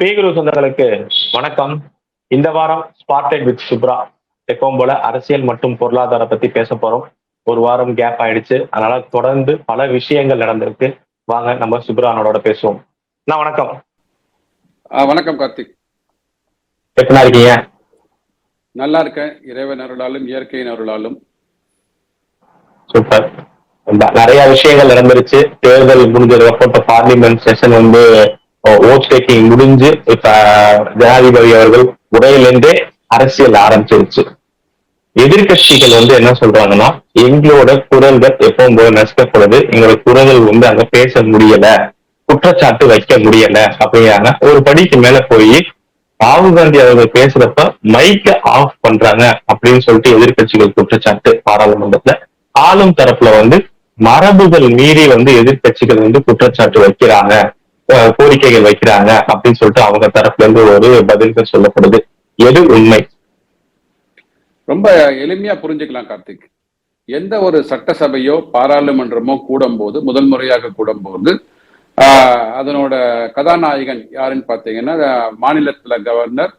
பீகுரு சொந்தங்களுக்கு வணக்கம். இந்த வாரம் ஸ்பாட்லைட் வித் சுப்ரா எப்பவும் போல அரசியல் மற்றும் பொருளாதாரம் பத்தி பேச போறோம். ஒரு வாரம் கேப் ஆயிடுச்சு, அதனால தொடர்ந்து பல விஷயங்கள் நடந்திருக்கு. வாங்க நம்ம சுப்ரானோட பேசுவோம். நான் வணக்கம். வணக்கம் கார்த்திக். எப்படி இருக்கீங்க? நல்லா இருக்கேன், இறைவன் அருளாலும் இயற்கையின் அருளாலும். சூப்பர். நிறைய விஷயங்கள் நடந்துருச்சு. தேர்தல் முடிஞ்சதுக்கு பார்லிமெண்ட் செஷன் வந்து ஓட் டேக்கிங் முடிஞ்சு இப்ப ஜனாதிபதி அவர்கள் உரையிலிருந்தே அரசியல் ஆரம்பிச்சிருச்சு. எதிர்கட்சிகள் வந்து என்ன சொல்றாங்கன்னா, எங்களோட குரல்கள் எப்பவும் போல நசுக்கப்படுது, எங்களோட குரல்கள் வந்து அங்க பேச முடியல, குற்றச்சாட்டு வைக்க முடியல அப்படிங்கிறாங்க. ஒரு படிக்கு மேல போய் ராகுல் காந்தி அவர்கள் பேசுறப்ப மைக்க ஆஃப் பண்றாங்க அப்படின்னு சொல்லிட்டு எதிர்கட்சிகள் குற்றச்சாட்டு பாராளுமன்றத்துல. ஆளும் தரப்புல வந்து மரபுகள் மீறி வந்து எதிர்கட்சிகள் வந்து குற்றச்சாட்டு வைக்கிறாங்க, கோரிக்கைகள் வைக்கிறாங்க அப்படின்னு சொல்லிட்டு அவங்க தரப்புல இருந்து ஒரு பதில்கள் சொல்லப்படுது. எது உண்மை? ரொம்ப எளிமையா புரிஞ்சுக்கலாம் கார்த்திக். எந்த ஒரு சட்டசபையோ பாராளுமன்றமோ கூடும் போது, முதல் முறையாக கூடும் போது அதனோட கதாநாயகன் யாருன்னு பார்த்தீங்கன்னா மாநிலத்துல கவர்னர்,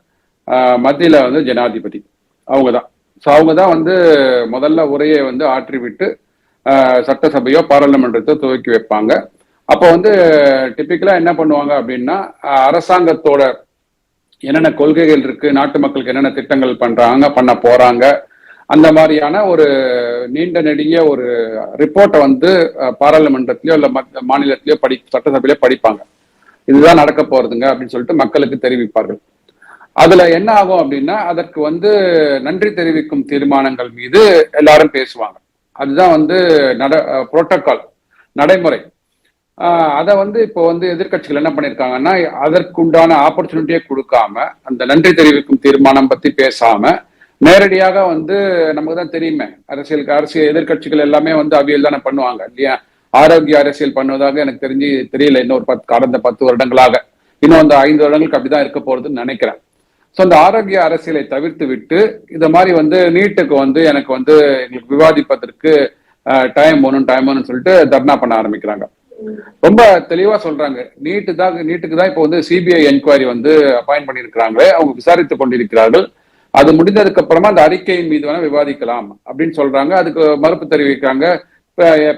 மத்தியில வந்து ஜனாதிபதி. அவங்கதான். ஸோ அவங்கதான் வந்து முதல்ல உரையை வந்து ஆற்றிவிட்டு சட்டசபையோ பாராளுமன்றத்தை துவக்கி வைப்பாங்க. அப்போ வந்து டிப்பிக்கலா என்ன பண்ணுவாங்க அப்படின்னா, அரசாங்கத்தோட என்னென்ன கொள்கைகள் இருக்கு, நாட்டு மக்களுக்கு என்னென்ன திட்டங்கள் பண்ண போறாங்க, அந்த மாதிரியான ஒரு நீண்ட நெடிய ஒரு ரிப்போர்ட்டை வந்து பாராளுமன்றத்திலயோ இல்ல மாநிலத்திலயோ சட்டசபையிலயோ படிப்பாங்க. இதுதான் நடக்க போறதுங்க அப்படின்னு சொல்லிட்டு மக்களுக்கு தெரிவிப்பார்கள். அதுல என்ன ஆகும் அப்படின்னா, அதற்கு வந்து நன்றி தெரிவிக்கும் தீர்மானங்கள் மீது எல்லாரும் பேசுவாங்க. அதுதான் வந்து புரோட்டோகால், நடைமுறை. அதை வந்து இப்போ வந்து எதிர்கட்சிகள் என்ன பண்ணிருக்காங்கன்னா, அதற்குண்டான ஆப்பர்ச்சுனிட்டியே கொடுக்காம, அந்த நன்றி தெரிவிக்கும் தீர்மானம் பத்தி பேசாம நேரடியாக வந்து, நமக்கு தான் தெரியுமே அரசியல் எதிர்கட்சிகள் எல்லாமே வந்து அவியல் தானே பண்ணுவாங்க இல்லையா? ஆரோக்கிய அரசியல் பண்ணுவதாக எனக்கு தெரியல. இன்னொரு கடந்த 10 வருடங்களாக, இன்னும் அந்த 5 வருடங்களுக்கு அப்படிதான் இருக்க போறதுன்னு நினைக்கிறேன். ஸோ அந்த ஆரோக்கிய அரசியலை தவிர்த்து விட்டு இந்த மாதிரி வந்து நீட்டுக்கு வந்து எனக்கு வந்து எங்களுக்கு விவாதிப்பதற்கு டைம் வேணும்னு சொல்லிட்டு தர்ணா பண்ண ஆரம்பிக்கிறாங்க. ரொம்ப தெளிவா சொல்றாங்க, நீட்டுக்கு தான் இப்போ வந்து சிபிஐ என்கொயரி வந்து அப்பாயிண்ட் பண்ணியிருக்கிறாங்க, அவங்க விசாரித்துக் கொண்டிருக்கிறார்கள். அது முடிந்ததுக்கு அப்புறமா அந்த அறிக்கையின் மீது வேணா விவாதிக்கலாம் அப்படின்னு சொல்றாங்க. அதுக்கு மறுப்பு தெரிவிக்கிறாங்க,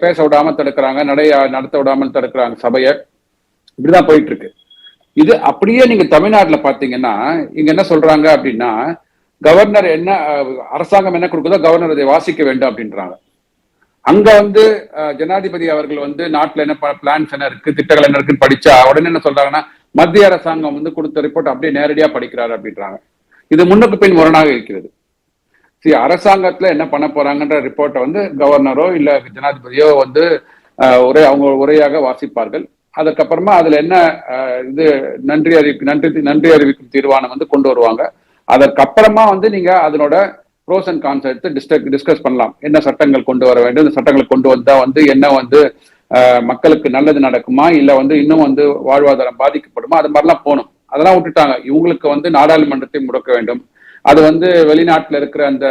பேச விடாம தடுக்கிறாங்க, நடத்த விடாமல் தடுக்கிறாங்க சபையை. இப்படிதான் போயிட்டு இருக்கு. இது அப்படியே நீங்க தமிழ்நாட்டுல பாத்தீங்கன்னா, இங்க என்ன சொல்றாங்க அப்படின்னா, கவர்னர் என்ன அரசாங்கம் என்ன கொடுக்குதோ கவர்னர் அதை வாசிக்க வேண்டும் அப்படின்றாங்க. அங்க வந்து ஜனாதிபதி அவர்கள் வந்து நாட்டுல என்ன பிளான்ஸ் என்ன இருக்கு, திட்டங்கள் என்ன இருக்குன்னு படிச்சா உடனே என்ன சொல்றாங்கன்னா, மத்திய அரசாங்கம் வந்து கொடுத்த ரிப்போர்ட் அப்படியே நேரடியா படிக்கிறாரு அப்படின்றாங்க. இது முன்னுக்கு பின் முரணாக இருக்கிறது. அரசாங்கத்துல என்ன பண்ண போறாங்கன்ற ரிப்போர்ட்டை வந்து கவர்னரோ இல்ல ஜனாதிபதியோ வந்து அவங்க உரையாக வாசிப்பார்கள். அதுக்கப்புறமா அதுல என்ன இது நன்றி அறிவிக்கும் தீர்மானம் வந்து கொண்டு வருவாங்க. அதற்கப்புறமா வந்து நீங்க அதனோட ப்ரோஸ் அண்ட் கான்ஸ் எடுத்து டிஸ்கஸ் பண்ணலாம். என்ன சட்டங்கள் கொண்டு வர வேண்டும், இந்த சட்டங்களை கொண்டு வந்தா வந்து என்ன வந்து மக்களுக்கு நல்லது நடக்குமா, இல்ல வந்து இன்னும் வந்து வாழ்வாதாரம் பாதிக்கப்படுமா, அது மாதிரிலாம் போகணும். அதெல்லாம் விட்டுட்டாங்க. இவங்களுக்கு வந்து நாடாளுமன்றத்தை முடக்க வேண்டும். அது வந்து வெளிநாட்டுல இருக்கிற அந்த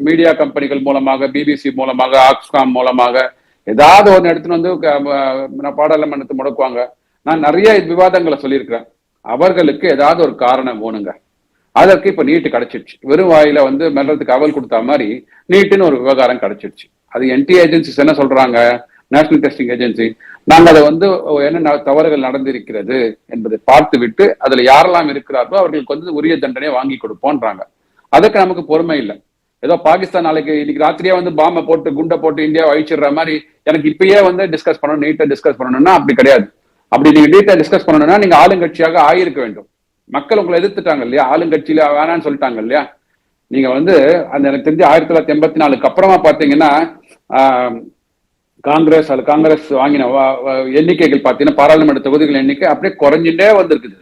மீடியா கம்பெனிகள் மூலமாக, பிபிசி மூலமாக, ஆக்ஸ்காம் மூலமாக ஏதாவது ஒன்று எடுத்துன்னு வந்து பாராளுமன்றத்தை முடக்குவாங்க. நான் நிறைய விவாதங்களை சொல்லியிருக்கிறேன். அவர்களுக்கு ஏதாவது ஒரு காரணம் வேணுங்க. அதற்கு இப்ப நீட்டு கிடைச்சிடுச்சு. வெறும் வாயில வந்து மெல்லத்துக்கு அவல் கொடுத்த மாதிரி நீட்டுன்னு ஒரு விவகாரம் கிடைச்சிடுச்சு. அது என்டி ஏஜென்சிஸ் என்ன சொல்றாங்க, நேஷனல் டெஸ்டிங் ஏஜென்சி, நாங்கள் அதை வந்து என்ன தவறுகள் நடந்திருக்கிறது என்பதை பார்த்து விட்டு அதுல யாரெல்லாம் இருக்கிறார்களோ அவர்களுக்கு வந்து உரிய தண்டனை வாங்கி கொடுப்போன்றாங்க. அதுக்கு நமக்கு பொறுமை இல்லை. ஏதோ பாகிஸ்தான் நாளைக்கு இன்னைக்கு ராத்திரியே வந்து பாம்பை போட்டு குண்டை போட்டு இந்தியாவை அழிச்சிடுற மாதிரி எனக்கு இப்பயே வந்து டிஸ்கஸ் பண்ணணும், நீட்டை டிஸ்கஸ் பண்ணணும்னா அப்படி கிடையாது. அப்படி நீங்க நீட்டை டிஸ்கஸ் பண்ணணும்னா நீங்க ஆளுங்கட்சியாக ஆயிருக்க வேண்டும். மக்கள் உங்களை எதிர்த்துட்டாங்க இல்லையா, ஆளுங்கட்சியில வேணான்னு சொல்லிட்டாங்க இல்லையா. நீங்க வந்து அந்த எனக்கு தெரிஞ்சு 1984 அப்புறமா பாத்தீங்கன்னா காங்கிரஸ் வாங்கின எண்ணிக்கைகள் பாத்தீங்கன்னா பாராளுமன்ற தொகுதிகள் எண்ணிக்கை அப்படியே குறைஞ்சுட்டே வந்திருக்குது.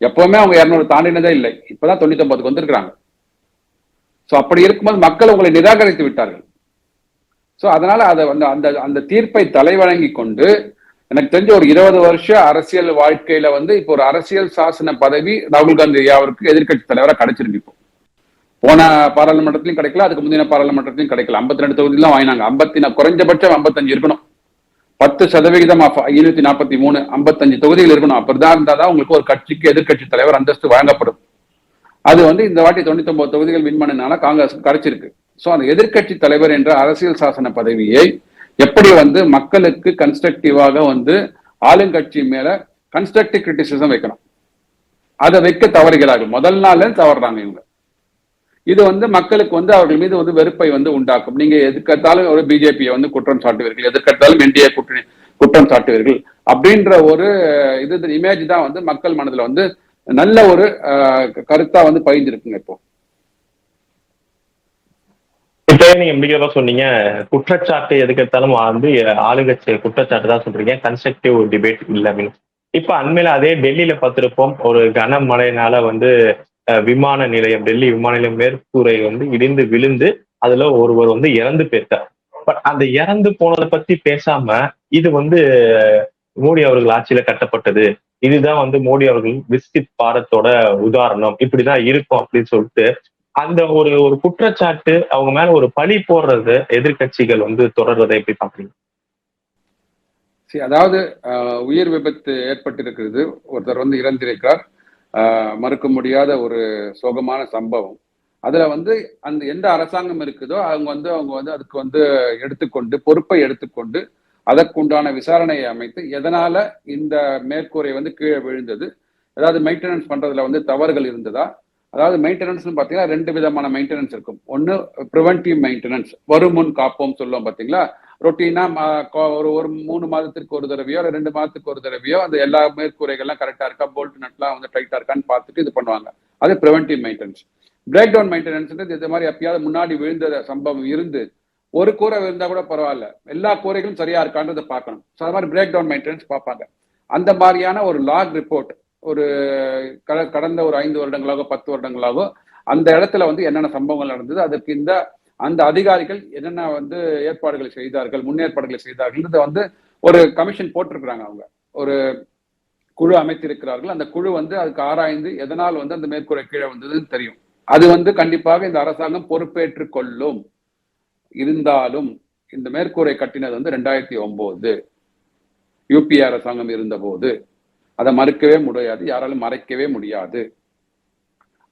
எப்பவுமே அவங்க 200 தாண்டினதே இல்லை. இப்பதான் 99க்கு வந்திருக்கிறாங்க. ஸோ அப்படி இருக்கும்போது மக்கள் உங்களை நிராகரித்து விட்டார்கள். ஸோ அதனால அதை வந்து அந்த தீர்ப்பை தலைவணங்கி கொண்டு எனக்கு தெரிஞ்ச ஒரு 20 வருஷ அரசியல் வாழ்க்கையில வந்து இப்போ ஒரு அரசியல் சாசன பதவி ராகுல் காந்தி அவருக்கு எதிர்கட்சி தலைவராக கிடைச்சிருக்கு. இப்போ போன பாராளுமன்றத்திலையும் கிடைக்கல, அதுக்கு முந்தின பாராளுமன்றத்திலையும் கிடைக்கல. 52 தொகுதியெல்லாம் வாங்கினாங்க. குறைஞ்சபட்சம் 55 இருக்கணும். 10% ஆஃப் 543 55 தொகுதிகள் இருக்கணும். அப்படிதான் இருந்தாதான் உங்களுக்கு ஒரு கட்சிக்கு எதிர்கட்சி தலைவர் அந்தஸ்து வழங்கப்படும். அது வந்து இந்த வாட்டி 99 தொகுதிகள் வின் பண்ணனால காங்கிரஸ் கிடைச்சிருக்கு. சோ அந்த எதிர்கட்சி தலைவர் என்ற அரசியல் சாசன பதவியை எப்படி வந்து மக்களுக்கு கன்ஸ்ட்ரக்டிவாக வந்து ஆளுங்கட்சி மேல கன்ஸ்ட்ரக்டிவ் கிரிட்டிசிசம் வைக்கணும், அதை வைக்க தவறுகிறார்கள். முதல் நாள்ல தவறுறாங்க இவங்க. இது வந்து மக்களுக்கு வந்து அவர்கள் மீது வந்து வெறுப்பை வந்து உண்டாக்கும். நீங்க எதுக்கத்தாலும் ஒரு பிஜேபியை வந்து குற்றம் சாட்டுவீர்கள், எதுக்கத்தாலும் என்டிஏ கூட்டணி குற்றம் சாட்டுவீர்கள் அப்படின்ற ஒரு இது இமேஜ் தான் வந்து மக்கள் மனதுல வந்து நல்ல ஒரு கருத்தா வந்து பதிஞ்சிருக்குங்க. இப்போ நீங்க முடிக்கிறதா சொன்னீங்க, குற்றச்சாட்டு எதுக்கெடுத்தாலும் வந்து ஆளுங்கட்சி குற்றச்சாட்டு தான் சொல்றீங்க, கன்ஸ்ட்ரக்டிவ் டிபேட் இல்லை அப்படின்னு. இப்ப அண்மையில அதே டெல்லியில பார்த்திருப்போம், ஒரு கனமழையினால வந்து விமான நிலையம், டெல்லி விமான நிலையம் மேற்கூரை வந்து இடிந்து விழுந்து அதுல ஒருவர் வந்து இறந்து போயிருக்கார். பட் அந்த இறந்து போனதை பத்தி பேசாம இது வந்து மோடி அவர்கள் ஆட்சியில கட்டப்பட்டது, இதுதான் வந்து மோடி அவர்கள் விஸ்கித் பாரத்தோட உதாரணம், இப்படிதான் இருக்கும் அப்படின்னு சொல்லிட்டு அந்த ஒரு ஒரு குற்றச்சாட்டு அவங்க மேல ஒரு பழி போடுறது எதிர்கட்சிகள் வந்து தொடர்றதை எப்படி பாக்குறீங்க? அதாவது உயிர் விபத்து ஏற்பட்டிருக்கிறது, ஒருத்தர் வந்து இறந்திருக்கிறார், மறுக்க முடியாத ஒரு சோகமான சம்பவம். அதுல வந்து அந்த எந்த அரசாங்கம் இருக்குதோ அவங்க வந்து அதுக்கு வந்து எடுத்துக்கொண்டு பொறுப்பை எடுத்துக்கொண்டு அதற்குண்டான விசாரணையை அமைத்து எதனால இந்த மேற்கூரை வந்து கீழே விழுந்தது, அதாவது மெயின்டெனன்ஸ் பண்றதுல வந்து தவறுகள் இருந்ததா. அதாவது மெயின்டெனன்ஸ் பாத்தீங்கன்னா 2 விதமான மெயின்டெனன்ஸ் இருக்கும். ஒன்னு ப்ரிவென்டிவ் மெயின்டெனன்ஸ், வருமுன் காப்போம் சொல்லுவோம் பாத்தீங்களா. ரொட்டீனா ஒரு 3 மாதத்திற்கு ஒரு தடவையோ 2 மாதத்துக்கு ஒரு தடவையோ அந்த எல்லா மேற்கூரைகள்லாம் கரெக்டா இருக்கா, போல்ட் நட்லாம் வந்து டைட்டா இருக்கான்னு பார்த்துட்டு இது பண்ணுவாங்க. அது preventive maintenance. Break down maintenance இது மாதிரி எப்பயாவது முன்னாடி விழுந்த சம்பவம் இருந்து ஒரு கூரை விழுந்தா கூட பரவாயில்ல, எல்லா கூரைகளும் சரியா இருக்கான்றதை பார்க்கணும். அது மாதிரி பிரேக் டவுன் மெயின்டெனன்ஸ் பார்ப்பாங்க. அந்த மாதிரியான ஒரு லாக் ரிப்போர்ட் ஒரு கடந்த ஒரு 5 வருடங்களாகோ 10 வருடங்களாகோ அந்த இடத்துல வந்து என்னென்ன சம்பவங்கள் நடந்தது, அதற்கு அந்த அதிகாரிகள் என்னென்ன வந்து ஏற்பாடுகளை செய்தார்கள், முன்னேற்பாடுகளை செய்தார்கள் வந்து ஒரு கமிஷன் போட்டிருக்கிறாங்க. அவங்க ஒரு குழு அமைத்திருக்கிறார்கள். அந்த குழு வந்து அதுக்கு ஆராய்ந்து எதனால் வந்து அந்த மேற்கூரை கீழே வந்ததுன்னு தெரியும். அது வந்து கண்டிப்பாக இந்த அரசாங்கம் பொறுப்பேற்றுக் கொள்ளும். இருந்தாலும் இந்த மேற்கூரை கட்டினது வந்து 2009 யூபிஏ அரசாங்கம் இருந்த போது, அதை மறுக்கவே முடியாது, யாராலும் மறைக்கவே முடியாது.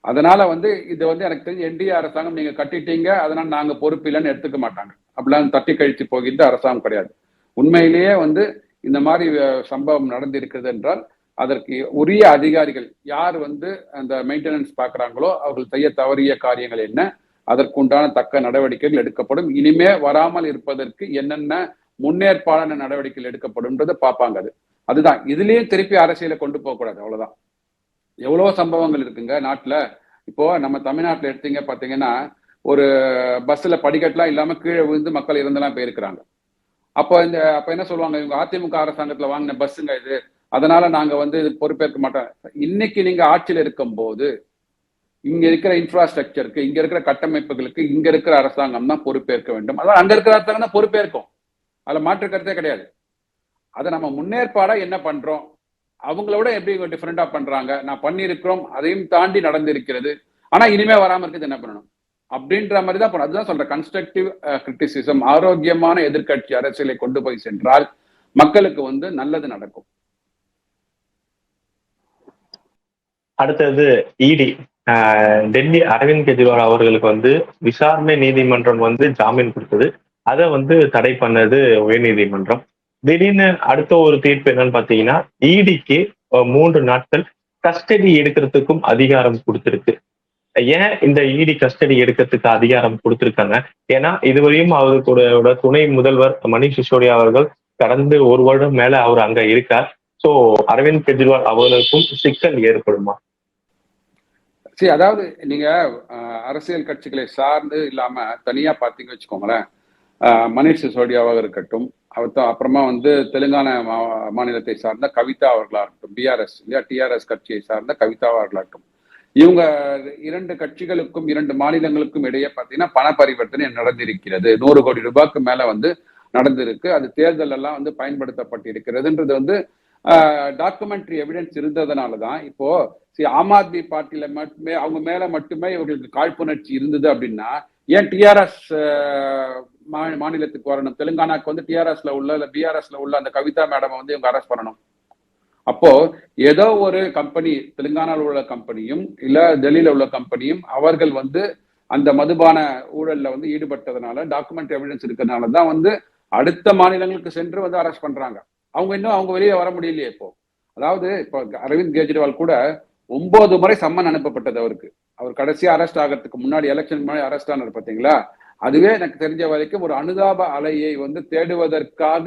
அதனால வந்து இது வந்து எனக்கு தெரிஞ்சு என்டிஏ அரசாங்கம் நீங்க கட்டிட்டீங்க அதனால நாங்க பொறுப்பு இல்லைன்னு எடுத்துக்க மாட்டாங்க. அப்படிலாம் தட்டி கழித்து போகின்ற அரசாங்கம் கிடையாது. உண்மையிலேயே வந்து இந்த மாதிரி சம்பவம் நடந்திருக்கிறது என்றால் அதற்கு உரிய அதிகாரிகள் யார் வந்து அந்த மெயின்டெனன்ஸ் பார்க்குறாங்களோ அவர்கள் செய்ய தவறிய காரியங்கள் என்ன, அதற்குண்டான தக்க நடவடிக்கைகள் எடுக்கப்படும். இனிமே வராமல் இருப்பதற்கு என்னென்ன முன்னேற்பாடான நடவடிக்கைகள் எடுக்கப்படும்ன்றதை பார்ப்பாங்க. அதுதான் இதுலயும் திருப்பி அரசியலை கொண்டு போக கூடாது, அவ்வளவுதான். எவ்வளவோ சம்பவங்கள் இருக்குங்க நாட்டுல. இப்போ நம்ம தமிழ்நாட்டுல எடுத்தீங்க பாத்தீங்கன்னா ஒரு பஸ்ல படிக்கட்டுலாம் இல்லாம கீழே விழுந்து மக்கள் இறந்தெல்லாம் போயிருக்கிறாங்க. அப்ப என்ன சொல்லுவாங்க, இவங்க அதிமுக அரசாங்கத்துல வாங்கின பஸ்ஸுங்க இது, அதனால நாங்க வந்து இது பொறுப்பேற்க மாட்டோம். இன்னைக்கு நீங்க ஆட்சியில் இருக்கும் போது இங்க இருக்கிற இன்ஃப்ராஸ்ட்ரக்சருக்கு, இங்க இருக்கிற கட்டமைப்புகளுக்கு இங்க இருக்கிற அரசாங்கம் தான் பொறுப்பேற்க வேண்டும். அதான் அங்க இருக்கிற அரசாங்கம் தான் பொறுப்பேற்கும், அதுல மாற்று கருத்தே கிடையாது. அதை நம்ம முன்னேற்பாடா என்ன பண்றோம், அவங்களோட எப்படி டிஃபரெண்டா பண்றாங்க, நான் பண்ணியிருக்கிறோம், அதையும் தாண்டி நடந்திருக்கிறது, ஆனா இனிமே வராம இருக்குது என்ன பண்ணணும் அப்படின்ற மாதிரி தான். அதுதான் சொல்றேன், கன்ஸ்ட்ரக்டிவ் கிரிட்டிசிசம், ஆரோக்கியமான எதிர்கட்சி அரசியலை கொண்டு போய் சென்றால் மக்களுக்கு வந்து நல்லது நடக்கும். அடுத்தது இடி டெல்லி அரவிந்த் கெஜ்ரிவால் அவர்களுக்கு வந்து விசாரணை நீதிமன்றம் வந்து ஜாமீன் கொடுத்தது, அதை வந்து தடை பண்ணது உயர்நீதிமன்றம். திடீர்னு அடுத்த ஒரு தீர்ப்பு என்னன்னு பாத்தீங்கன்னா இடிக்கு 3 நாட்கள் கஸ்டடி எடுக்கிறதுக்கும் அதிகாரம் கொடுத்திருக்கு. ஏன் இந்த இடி கஸ்டடி எடுக்கிறதுக்கு அதிகாரம் கொடுத்திருக்காங்க? ஏன்னா இதுவரையும் அவர்களோட துணை முதல்வர் மணீஷ் சிசோடியா அவர்கள் கடந்து 1 வருடம் மேல அவர் அங்க இருக்கார். சோ அரவிந்த் கெஜ்ரிவால் அவர்களுக்கும் சிக்கல் ஏற்படுமா? சரி, அதாவது நீங்க அரசியல் கட்சிகளை சார்ந்து இல்லாம தனியா பாத்தீங்க வச்சுக்கோங்களேன். மணீஷ் சிசோடியாவாக இருக்கட்டும், அப்புறமா வந்து தெலுங்கானா மாநிலத்தை சார்ந்த கவிதா அவர்களா இருக்கட்டும், பிஆர்எஸ் இல்லையா டிஆர்எஸ் கட்சியை சார்ந்த கவிதா அவர்களாகட்டும், இவங்க 2 கட்சிகளுக்கும் 2 மாநிலங்களுக்கும் இடையே பார்த்தீங்கன்னா பண பரிவர்த்தனை நடந்திருக்கிறது. 100 கோடி ரூபாய்க்கு மேல வந்து நடந்திருக்கு. அது தேர்தல் எல்லாம் வந்து பயன்படுத்தப்பட்டிருக்கிறதுன்றது வந்து டாக்குமெண்ட்ரி எவிடன்ஸ் இருந்ததுனாலதான் இப்போ ஆம் ஆத்மி பார்ட்டியில மட்டுமே அவங்க மேல மட்டுமே இவர்களுக்கு காழ்ப்புணர்ச்சி இருந்தது அப்படின்னா ஏன் டிஆர்எஸ் மாநிலத்துக்கு வரணும்? தெலுங்கானாக்கு வந்து டிஆர்எஸ்ல உள்ள இல்ல பிஆர்எஸ்ல உள்ள அந்த கவிதா மேடம் வந்து இவங்க அரெஸ்ட் பண்ணணும். அப்போ ஏதோ ஒரு கம்பெனி, தெலுங்கானாவில் உள்ள கம்பெனியும் இல்ல டெல்லியில உள்ள கம்பெனியும் அவர்கள் வந்து அந்த மதுபான ஊழல்ல வந்து ஈடுபட்டதுனால டாக்குமெண்ட் எவிடன்ஸ் இருக்கிறதுனால தான் வந்து அடுத்த மாநிலங்களுக்கு சென்று வந்து அரெஸ்ட் பண்றாங்க. அவங்க வெளியே வர முடியலையே இப்போ. அதாவது இப்போ அரவிந்த் கெஜ்ரிவால் கூட 9 முறை சம்மன் அனுப்பப்பட்டது அவருக்கு. அவர் கடைசியா அரெஸ்ட் ஆகிறதுக்கு முன்னாடி, எலெக்ஷன் முன்னாடி அரெஸ்ட் ஆனார் பாத்தீங்களா? அதுவே எனக்கு தெரிஞ்ச வரைக்கும் ஒரு அனுதாப அலையை வந்து தேடுவதற்காக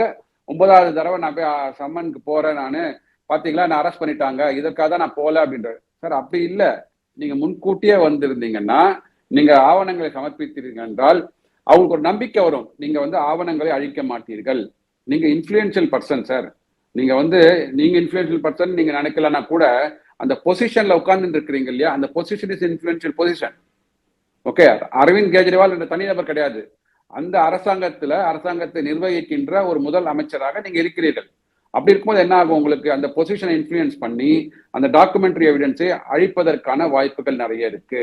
9வது தடவை நான் போய் சம்மனுக்கு போறேன், நானு பாத்தீங்களா நான் அரெஸ்ட் பண்ணிட்டாங்க, இதற்காக தான் நான் போல அப்படின்றாரு. சார் அப்படி இல்லை. நீங்க முன்கூட்டியே வந்திருந்தீங்கன்னா, நீங்க ஆவணங்களை சமர்ப்பித்தீர்கள் என்றால் அவங்களுக்கு ஒரு நம்பிக்கை வரும். நீங்க வந்து ஆவணங்களை அழிக்க மாட்டீர்கள். நீங்க இன்ஃபுளுன்ஷியல் பர்சன் சார். நீங்க இன்ஃபுளுன்ஷியல் பர்சன் நீங்க நினைக்கலன்னா கூட அந்த பொசிஷன்ல உட்கார்ந்து இருக்கிறீங்க இல்லையா, அந்த position is influential position. Okay, Arvind Kejriwal என்ற தனிநபர் கிடையாது. அந்த அரசாங்கத்தை நிர்வகிக்கின்ற ஒரு முதல் அமைச்சராக நீங்க இருக்கிறீர்கள். அப்படி இருக்கும்போது என்ன ஆகும்? உங்களுக்கு அந்த பொசிஷனை இன்ஃபுளுன்ஸ் பண்ணி அந்த டாக்குமெண்ட்ரி எவிடன்ஸை அழிப்பதற்கான வாய்ப்புகள் நிறைய இருக்கு.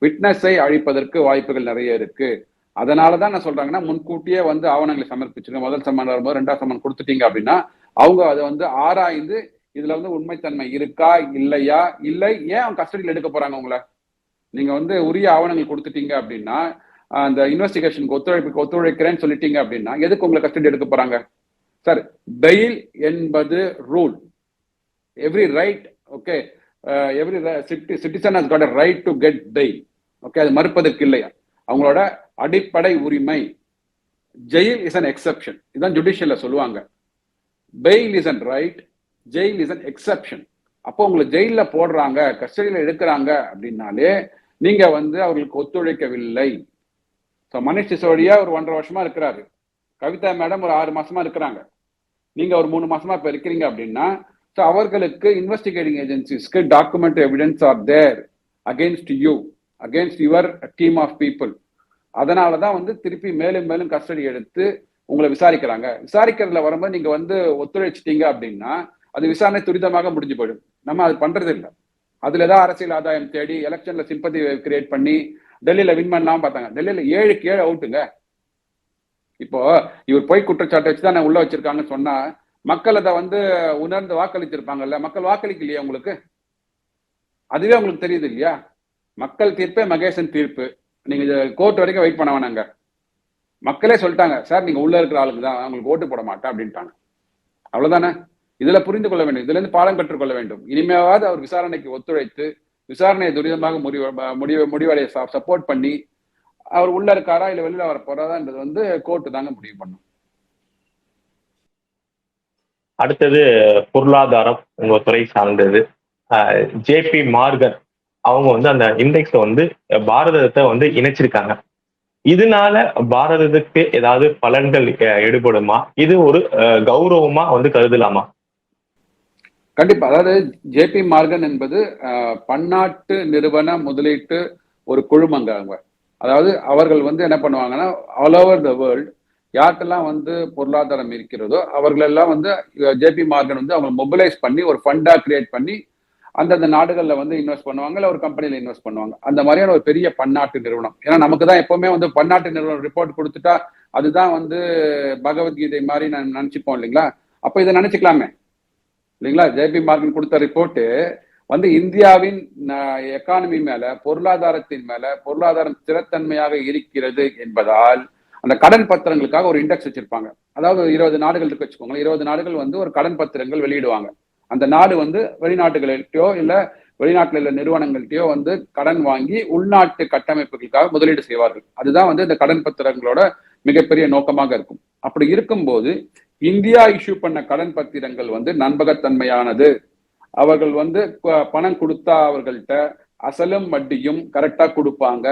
விட்னஸை அழிப்பதற்கு வாய்ப்புகள் நிறைய இருக்கு. அதனாலதான் நான் சொல்றாங்கன்னா, முன்கூட்டியே வந்து ஆவணங்களை சமர்ப்பிச்சிருங்க. முதல் சம்மன் வரும்போது 2வது சம்மன் கொடுத்துட்டீங்க அப்படின்னா அவங்க அதை வந்து ஆராய்ந்து இதுல வந்து உண்மைத்தன்மை இருக்கா இல்லையா, இல்லை ஏன் அவங்க கஸ்டடியில் எடுக்க போறாங்க உங்களை? நீங்க வந்து உரிய ஆவணங்கள் கொடுத்துட்டீங்க அப்படின்னா, அந்த இன்வெஸ்டிகேஷனுக்கு ஒத்துழைக்கிறேன்னு சொல்லிட்டீங்க அப்படின்னா எதுக்கு உங்களை கஸ்டடி எடுக்க போறாங்க? சார், பெயில் என்பது rule. Every right, okay, every citizen has got a right to get bail. Okay, அது மறுப்பதற்கு இல்லையா? அவங்களோட அடிப்படை உரிமை. Jail is an exception. இதுதான் ஜுடிஷியல்ல சொல்லுவாங்க. Bail is an right, jail is an exception. அப்போ உங்களை ஜெயில போடுறாங்க, கஸ்டடியில எடுக்கிறாங்க அப்படின்னாலே நீங்க வந்து அவர்களுக்கு ஒத்துழைக்கவில்லை. மனிஷ் சிசோடியா ஒரு 1.5 வருஷமா இருக்கிறாரு. கவிதா மேடம் ஒரு 6 மாசமா இருக்கிறாங்க. நீங்க ஒரு 3 மாசமா இப்ப இருக்கிறீங்க அப்படின்னா அவர்களுக்கு இன்வெஸ்டிகேட்டிங் ஏஜென்சிஸ்க்கு document evidence are there against you, against your team of people. அதனாலதான் வந்து திருப்பி மேலும் மேலும் கஸ்டடி எடுத்து உங்களை விசாரிக்கிறாங்க. விசாரிக்கிறதுல வரும்போது நீங்க வந்து ஒத்துழைச்சிட்டீங்க அப்படின்னா அது விசாரணை துரிதமாக முடிஞ்சு போயிடும். நம்ம அது பண்றது இல்லை. அதுலதான் அரசியல் ஆதாயம் தேடி எலெக்ஷன்ல சிம்பதி கிரியேட் பண்ணி டெல்லியில வின் பண்ணலாம் பார்த்தாங்க. டெல்லியில 7க்கு 7 அவுட்டுங்க. இப்போ இவர் பொய் குற்றச்சாட்டை வச்சுதான் நான் உள்ள வச்சிருக்காங்கன்னு சொன்னா மக்கள் அதை வந்து உணர்ந்து வாக்களிச்சிருப்பாங்கல்ல. மக்கள் வாக்களிக்கலையா உங்களுக்கு? அதுவே உங்களுக்கு தெரியுது இல்லையா? மக்கள் தீர்ப்பே மகேசன் தீர்ப்பு. நீங்க கோர்ட் வரைக்கும் வெயிட் பண்ண வேணாங்க. மக்களே சொல்லிட்டாங்க, சார் நீங்க உள்ள இருக்கிற ஆளுக்கு தான், அவங்களுக்கு ஓட்டு போட மாட்டேன் அப்படின்ட்டாங்க. அவ்வளவுதானே? இதுல புரிந்து கொள்ள வேண்டும். இதுல இருந்து பாடம் கற்றுக்கொள்ள வேண்டும். இனிமேவாவது அவர் விசாரணைக்கு ஒத்துழைத்து விசாரணையை துரிதமாக முடிவடைய சப்போர்ட் பண்ணி அவர் உள்ள இருக்காரா இல்ல வெளியில வர போறாதான்றது வந்து கோர்ட்டு தாங்க முடிவு பண்ணும். அடுத்தது பொருளாதாரம், உங்க துறை சார்ந்தது. ஜேபி மார்கன் அவங்க வந்து அந்த இண்டெக்ஸை வந்து பாரதத்தை வந்து இணைச்சிருக்காங்க. இதனால பாரதத்துக்கு ஏதாவது பலன்கள் எடுபடுமா? இது ஒரு கௌரவமா வந்து கருதலாமா? கண்டிப்பா. அதாவது ஜேபி மார்கன் என்பது பன்னாட்டு நிறுவன முதலீட்டு ஒரு குழுமங்க. அவங்க அதாவது அவர்கள் வந்து என்ன பண்ணுவாங்கன்னா, ஆல் ஓவர் த வேர்ல்டு யார்கிட்டெல்லாம் வந்து பொருளாதாரம் இருக்கிறதோ அவர்களெல்லாம் வந்து ஜேபி மார்கன் வந்து அவங்க மொபிலைஸ் பண்ணி ஒரு ஃபண்டா கிரியேட் பண்ணி அந்தந்த நாடுகளில் வந்து இன்வெஸ்ட் பண்ணுவாங்க, இல்லை ஒரு கம்பெனியில் இன்வெஸ்ட் பண்ணுவாங்க. அந்த மாதிரியான ஒரு பெரிய பன்னாட்டு நிறுவனம். ஏன்னா நமக்கு தான் எப்பவுமே வந்து பன்னாட்டு நிறுவனம் ரிப்போர்ட் கொடுத்துட்டா அதுதான் வந்து பகவத்கீதை மாதிரி நான் நினைச்சுப்போம் இல்லைங்களா? அப்போ இதை நினைச்சுக்கலாமே இல்லைங்களா? ஜேபி மார்கன் கொடுத்த ரிப்போர்ட்டு வந்து இந்தியாவின் எக்கானமி மேல, பொருளாதாரத்தின் மேல, பொருளாதாரம் ஸ்திரத்தன்மையாக இருக்கிறது என்பதால் அந்த கடன் பத்திரங்களுக்காக ஒரு இண்டெக்ஸ் வச்சிருப்பாங்க. அதாவது 20 நாடுகள் இருக்கு வச்சுக்கோங்களேன். 20 நாடுகள் வந்து ஒரு கடன் பத்திரங்கள் வெளியிடுவாங்க. அந்த நாடு வந்து வெளிநாட்டுகள்கிட்டயோ இல்ல வெளிநாட்டுல உள்ள நிறுவனங்கள்கிட்டயோ வந்து கடன் வாங்கி உள்நாட்டு கட்டமைப்புகளுக்காக முதலீடு செய்வார்கள். அதுதான் வந்து இந்த கடன் பத்திரங்களோட மிகப்பெரிய நோக்கமாக இருக்கும். அப்படி இருக்கும்போது இந்தியா இஷ்யூ பண்ண கடன் பத்திரங்கள் வந்து நம்பகத்தன்மையானது. அவர்கள் வந்து பணம் கொடுத்தா அவர்கள்ட்ட அசலும் வட்டியும் கரெக்டா கொடுப்பாங்க.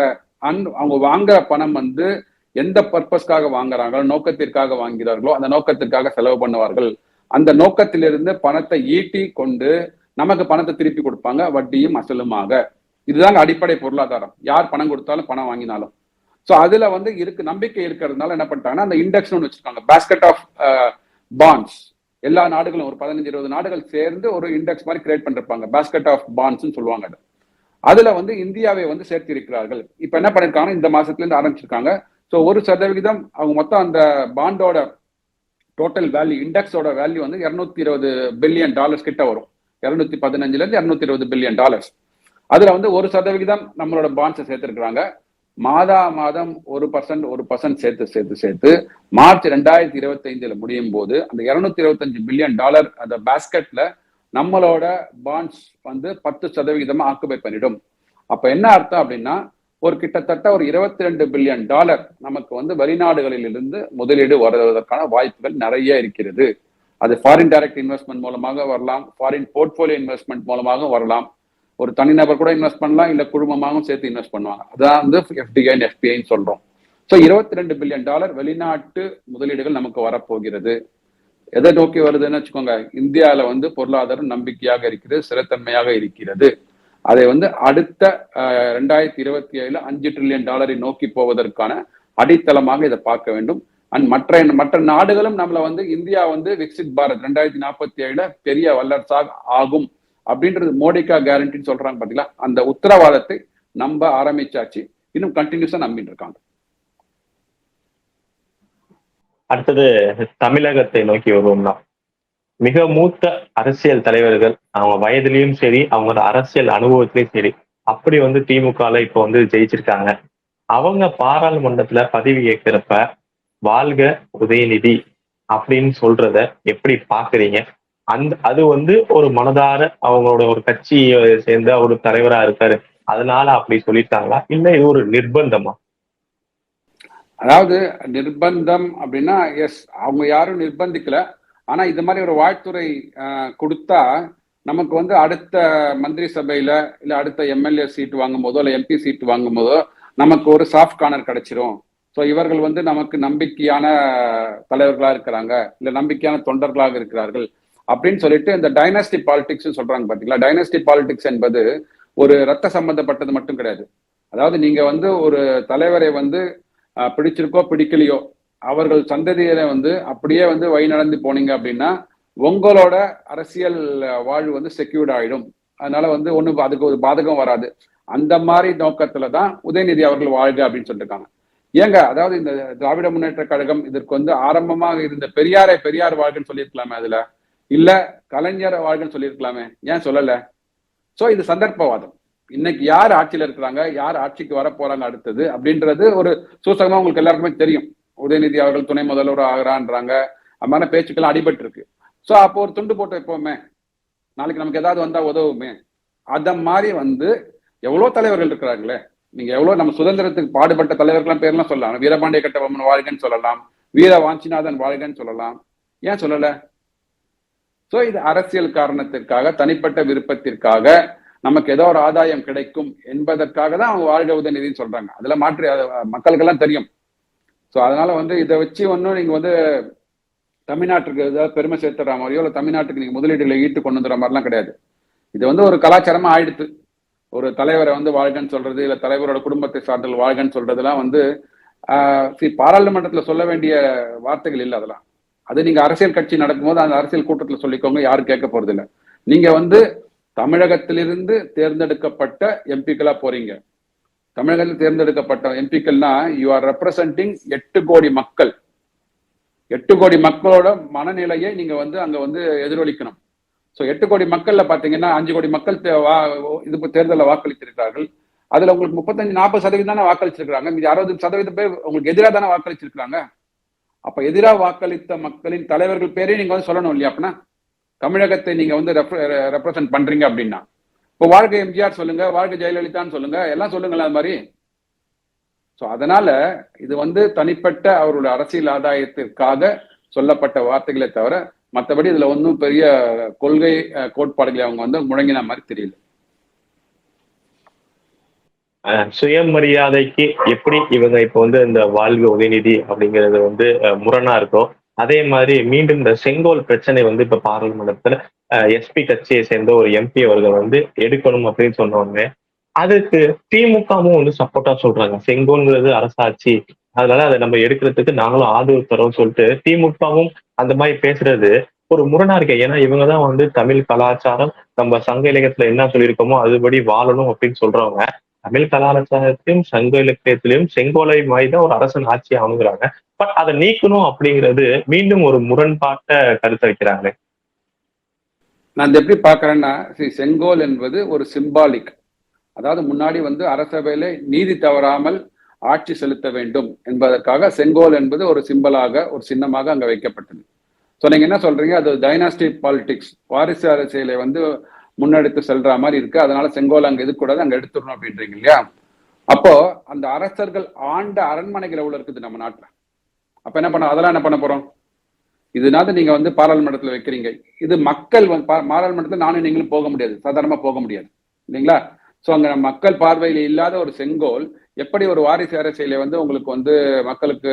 அவங்க வாங்குற பணம் வந்து எந்த பர்பஸ்க்காக வாங்குறாங்களோ, நோக்கத்திற்காக வாங்கிறார்களோ அந்த நோக்கத்திற்காக செலவு பண்ணுவார்கள். அந்த நோக்கத்திலிருந்து பணத்தை ஈட்டி கொண்டு நமக்கு பணத்தை திருப்பி கொடுப்பாங்க, வட்டியும் அசலுமாக. இதுதாங்க அடிப்படை பொருளாதாரம். யார் பணம் கொடுத்தாலும் பணம் வாங்கினாலும். ஸோ அதுல வந்து நம்பிக்கை இருக்கிறதுனால என்ன பண்ணிட்டாங்கன்னா அந்த இண்டெக்ஸ் ஒன்று வச்சிருக்காங்க, பேஸ்கெட் ஆஃப் பாண்ட்ஸ். எல்லா நாடுகளும் ஒரு 15-20 நாடுகள் சேர்ந்து ஒரு இண்டெக்ஸ் மாதிரி கிரியேட் பண்ணிருப்பாங்க, பேஸ்கெட் ஆஃப் பாண்ட்ஸ் சொல்லுவாங்க. அதுல வந்து இந்தியாவை வந்து சேர்த்திருக்கிறார்கள். இப்ப என்ன பண்ணிருக்காங்க, இந்த மாசத்துல இருந்து ஆரம்பிச்சிருக்காங்க. ஸோ 1% அவங்க மொத்தம் அந்த பாண்டோட டோட்டல் வேல்யூ, இண்டெக்ஸோட வேல்யூ வந்து $220 பில்லியன் கிட்ட வரும். 215 இருந்து $220 பில்லியன். அதுல வந்து 1% நம்மளோட பாண்ட்ஸை சேர்த்திருக்கிறாங்க. மாதம் 1% சேர்த்து மார்ச் 2025 முடியும் போது அந்த $225 பில்லியன் அந்த பாஸ்கெட்ல நம்மளோட பாண்ட்ஸ் வந்து 10% ஆக்குபை பண்ணிடும். அப்ப என்ன அர்த்தம் அப்படின்னா, ஒரு கிட்டத்தட்ட ஒரு $22 பில்லியன் நமக்கு வந்து வெளிநாடுகளில் இருந்து முதலீடு வருவதற்கான வாய்ப்புகள் நிறைய இருக்கிறது. அது ஃபாரின் டைரக்ட் இன்வெஸ்ட்மெண்ட் மூலமாக வரலாம், ஃபாரின் போர்ட்போலியோ இன்வெஸ்ட்மெண்ட் மூலமாக வரலாம், ஒரு தனிநபர் கூட இன்வெஸ்ட் பண்ணலாம், இல்ல குழுமமாகவும் சேர்த்து இன்வெஸ்ட் பண்ணுவாங்க. அதான் வந்து எஃப்டிஐ எஃபிஐன்னு சொல்றோம். ஸோ $22 பில்லியன் வெளிநாட்டு முதலீடுகள் நமக்கு வரப்போகிறது. எதை நோக்கி வருதுன்னு வச்சுக்கோங்க, இந்தியாவில வந்து பொருளாதாரம் நம்பிக்கையாக இருக்கிறது, ஸ்திரத்தன்மையாக இருக்கிறது. அதை வந்து அடுத்த 2027 $5 டிரில்லியன் நோக்கி போவதற்கான அடித்தளமாக இதை பார்க்க வேண்டும். அண்ட் மற்ற நாடுகளும் நம்மள வந்து இந்தியா வந்து விக்சித் பாரத் 2047 பெரிய வல்லரசாக ஆகும் அப்படின்றது மோடிக்கா கேரண்டின்னு சொல்றாங்க பாத்தீங்களா, அந்த உத்தரவாதத்தை நம்ப ஆரம்பிச்சாச்சு. இன்னும் கண்டினியூஸா நம்பிட்டு இருக்காங்க. அடுத்தது தமிழகத்தை நோக்கி வருவோம்னா, மிக மூத்த அரசியல் தலைவர்கள் அவங்க வயதிலையும் சரி, அவங்களோட அரசியல் அனுபவத்திலையும் சரி, அப்படி வந்து திமுகல இப்போ வந்து ஜெயிச்சிருக்காங்க. அவங்க பாராளுமன்றத்துல பதவி ஏற்கிறப்ப வாழ்க உதயநிதி அப்படின்னு சொல்றத எப்படி பாக்குறீங்க? அது வந்து ஒரு மனதார அவங்களோட ஒரு கட்சியை சேர்ந்த ஒரு தலைவரா இருக்காரு, அதனால அப்படி சொல்லிட்டாங்களா, இல்ல இது ஒரு நிர்பந்தமா? அதாவது நிர்பந்தம் அப்படின்னா, எஸ், அவங்க யாரும் நிர்பந்திக்கல. ஆனா இது மாதிரி ஒரு வாழ்த்துறை கொடுத்தா நமக்கு வந்து அடுத்த மந்திரி சபையில இல்ல அடுத்த எம்எல்ஏ சீட் வாங்கும் போதோ இல்ல எம்பி சீட் வாங்கும் போதோ நமக்கு ஒரு சாஃப்ட் கார்னர் கிடைச்சிரும். ஸோ இவர்கள் வந்து நமக்கு நம்பிக்கையான தலைவர்களா இருக்கிறாங்க, இல்ல நம்பிக்கையான தொண்டர்களாக இருக்கிறார்கள் அப்படின்னு சொல்லிட்டு இந்த டைனாஸ்டி பாலிடிக்ஸ் சொல்றாங்க பாத்தீங்களா. டைனாஸ்டி பாலிடிக்ஸ் என்பது ஒரு ரத்த சம்பந்தப்பட்டது மட்டும் கிடையாது. அதாவது நீங்க வந்து ஒரு தலைவரை வந்து பிடிச்சிருக்கோ பிடிக்கலையோ, அவர்கள் சந்ததியில வந்து அப்படியே வந்து வழி நடந்து போனீங்க அப்படின்னா உங்களோட அரசியல் வாழ்வு வந்து செக்யூர்ட் ஆயிடும். அதனால வந்து ஒண்ணு அதுக்கு ஒரு பாதகம் வராது. அந்த மாதிரி நோக்கத்துலதான் உதயநிதி அவர்கள் வாழ்க அப்படின்னு சொல்லியிருக்காங்க. ஏங்க, அதாவது இந்த திராவிட முன்னேற்ற கழகம் இதற்கு வந்து ஆரம்பமாக இருந்த பெரியார் வாழ்கன்னு சொல்லியிருக்கலாமே, அதுல இல்ல கலைஞர் வாழ்கன்னு சொல்லியிருக்கலாமே, ஏன் சொல்லல? சோ இது சந்தர்ப்பவாதம். இன்னைக்கு யார் ஆட்சியில இருக்கிறாங்க, யார் ஆட்சிக்கு வர போறாங்க அடுத்தது அப்படின்றது ஒரு சூசகமா உங்களுக்கு எல்லாருக்குமே தெரியும். உதயநிதி அவர்கள் துணை முதல்வர் ஆகிறான்றாங்க, அம்மான பேச்சுக்கெல்லாம் அடிபட்டு இருக்கு. சோ அப்போ ஒரு துண்டு போட்டு வைப்போமே, நாளைக்கு நமக்கு ஏதாவது வந்தா உதவுமே. அத மாதிரி வந்து எவ்வளவு தலைவர்கள் இருக்கிறாங்களே, நீங்க எவ்வளவு நம்ம சுதந்திரத்துக்கு பாடுபட்ட தலைவர்கள் பேர்லாம் சொல்லலாம். வீரபாண்டிய கட்டபொம்மன் வாழ்கன்னு சொல்லலாம், வீர வாஞ்சிநாதன் வாழ்கன்னு சொல்லலாம், ஏன் சொல்லல? சோ இது அரசியல் காரணத்திற்காக, தனிப்பட்ட விருப்பத்திற்காக, நமக்கு ஏதோ ஒரு ஆதாயம் கிடைக்கும் என்பதற்காக தான் அவங்க வாழ்க உதயநிதினு சொல்றாங்க. அதுல மாற்றி மக்களுக்கெல்லாம் தெரியும். சோ அதனால வந்து இதை வச்சு ஒன்னும் நீங்க வந்து தமிழ்நாட்டுக்கு ஏதாவது பெருமை சேர்த்துற மாதிரியோ இல்ல தமிழ்நாட்டுக்கு நீங்க முதலீடுகளை ஈட்டு கொண்டு வந்துற மாதிரிலாம் கிடையாது. இது வந்து ஒரு கலாச்சாரமா ஆயிடுத்து. ஒரு தலைவரை வந்து வாழ்கன்னு சொல்றது, இல்ல தலைவரோட குடும்பத்தை சார்ந்தல் வாழ்கன்னு சொல்றதுலாம் வந்து பாராளுமன்றத்துல சொல்ல வேண்டிய வார்த்தைகள் இல்லை. அதெல்லாம் அது நீங்க அரசியல் கட்சி நடக்கும்போது அந்த அரசியல் கூட்டத்துல சொல்லிக்கோங்க, யாரும் கேட்க போறது இல்லை. நீங்க வந்து தமிழகத்திலிருந்து தேர்ந்தெடுக்கப்பட்ட எம்பிக்களா போறீங்க. தமிழகத்தில் தேர்ந்தெடுக்கப்பட்ட எம்பிக்கள்னா யூ ஆர் ரெப்ரசன்டிங் 8 கோடி மக்கள். 8 கோடி மக்களோட மனநிலையை நீங்க வந்து அங்க வந்து எதிரொலிக்கணும். ஸோ 8 கோடி மக்கள்ல பாத்தீங்கன்னா 5 கோடி மக்கள் இது தேர்தலில் வாக்களித்திருக்கிறார்கள். அதுல உங்களுக்கு 35-40% தானே வாக்களிச்சிருக்காங்க. மீது 60% பேர் உங்களுக்கு எதிராக தானே வாக்களிச்சிருக்காங்க. அப்ப எதிராக வாக்களித்த மக்களின் தலைவர்கள் பேரையும் நீங்க வந்து சொல்லணும் இல்லையா? அப்படின்னா தமிழகத்தை நீங்க வந்து ரெப்ரசன்ட் பண்றீங்க அப்படின்னா இப்போ வாழ்க்கை எம்ஜிஆர் சொல்லுங்க, வாழ்க்கை ஜெயலலிதான்னு சொல்லுங்க, எல்லாம் சொல்லுங்களேன் அது மாதிரி. ஸோ அதனால இது வந்து தனிப்பட்ட அவருடைய அரசியல் ஆதாயத்திற்காக சொல்லப்பட்ட வார்த்தைகளை தவிர மற்றபடி இதுல ஒன்றும் பெரிய கொள்கை கோட்பாடுகளை அவங்க வந்து முழங்கின மாதிரி தெரியல. சுயமரியாதைக்கு எப்படி இவங்க இப்ப வந்து இந்த வாழ்க உதயநிதி அப்படிங்கிறது வந்து முரணா இருக்கோ, அதே மாதிரி மீண்டும் இந்த செங்கோல் பிரச்சனை வந்து இப்ப பாராளுமன்றத்துல எஸ்பி கட்சியை சேர்ந்த ஒரு எம்பி அவர்கள் வந்து எடுக்கணும் அப்படின்னு சொன்னோடனே அதுக்கு திமுகவும் வந்து சப்போர்ட்டா சொல்றாங்க. செங்கோல்ங்கிறது அரசாட்சி, அதனால அதை நம்ம எடுக்கிறதுக்கு நாங்களும் ஆதரவு தரோம்னு சொல்லிட்டு திமுகவும் அந்த மாதிரி பேசுறது ஒரு முரணா இருக்கு. ஏன்னா இவங்கதான் வந்து தமிழ் கலாச்சாரம் நம்ம சங்க இலக்கியத்துல என்ன சொல்லியிருக்கோமோ அதுபடி வாழணும் அப்படின்னு சொல்றவங்க, தமிழ் கலாச்சாரத்தையும் சங்க இலக்கியத்திலையும் செங்கோலை தான் ஒரு அரசன் ஆட்சி ஆகுங்கிறாங்க. பட் அதை நீக்கணும் அப்படிங்கிறது மீண்டும் ஒரு முரண்பாட்ட கருத்தை வைக்கிறாங்களே. நான் இதை எப்படி பாக்குறேன்னா, செங்கோல் என்பது ஒரு சிம்பாலிக். அதாவது முன்னாடி வந்து அரசவையில நீதி தவறாமல் ஆட்சி செலுத்த வேண்டும் என்பதற்காக செங்கோல் என்பது ஒரு சிம்பலாக, ஒரு சின்னமாக அங்க வைக்கப்பட்டது. ஸோ நீங்க என்ன சொல்றீங்க, அது டைனாஸ்டி பாலிடிக்ஸ், வாரிசு அரசியலை வந்து முன்னெடுத்து செல்ற மாதிரி இருக்கு, அதனால செங்கோல் அங்க இருக்கக்கூடாது, அங்க எடுத்துடணும் அப்படின்றீங்க இல்லையா? அப்போ அந்த அரசர்கள் ஆண்ட அரண்மனைகள் எவ்வளவு இருக்குது நம்ம நாட்டுல? அப்ப என்ன பண்ண, அதெல்லாம் என்ன பண்ண போறோம்? இதனால நீங்க வந்து பாராளுமன்றத்துல வைக்கிறீங்க, இது மக்கள் பாராளுமன்றத்துல நானும் நீங்களும் போக முடியாது, சாதாரணமா போக முடியாது இல்லைங்களா? சோ அங்க மக்கள் பார்வையில் இல்லாத ஒரு செங்கோல் எப்படி ஒரு வாரிசு அரசியலை வந்து உங்களுக்கு வந்து மக்களுக்கு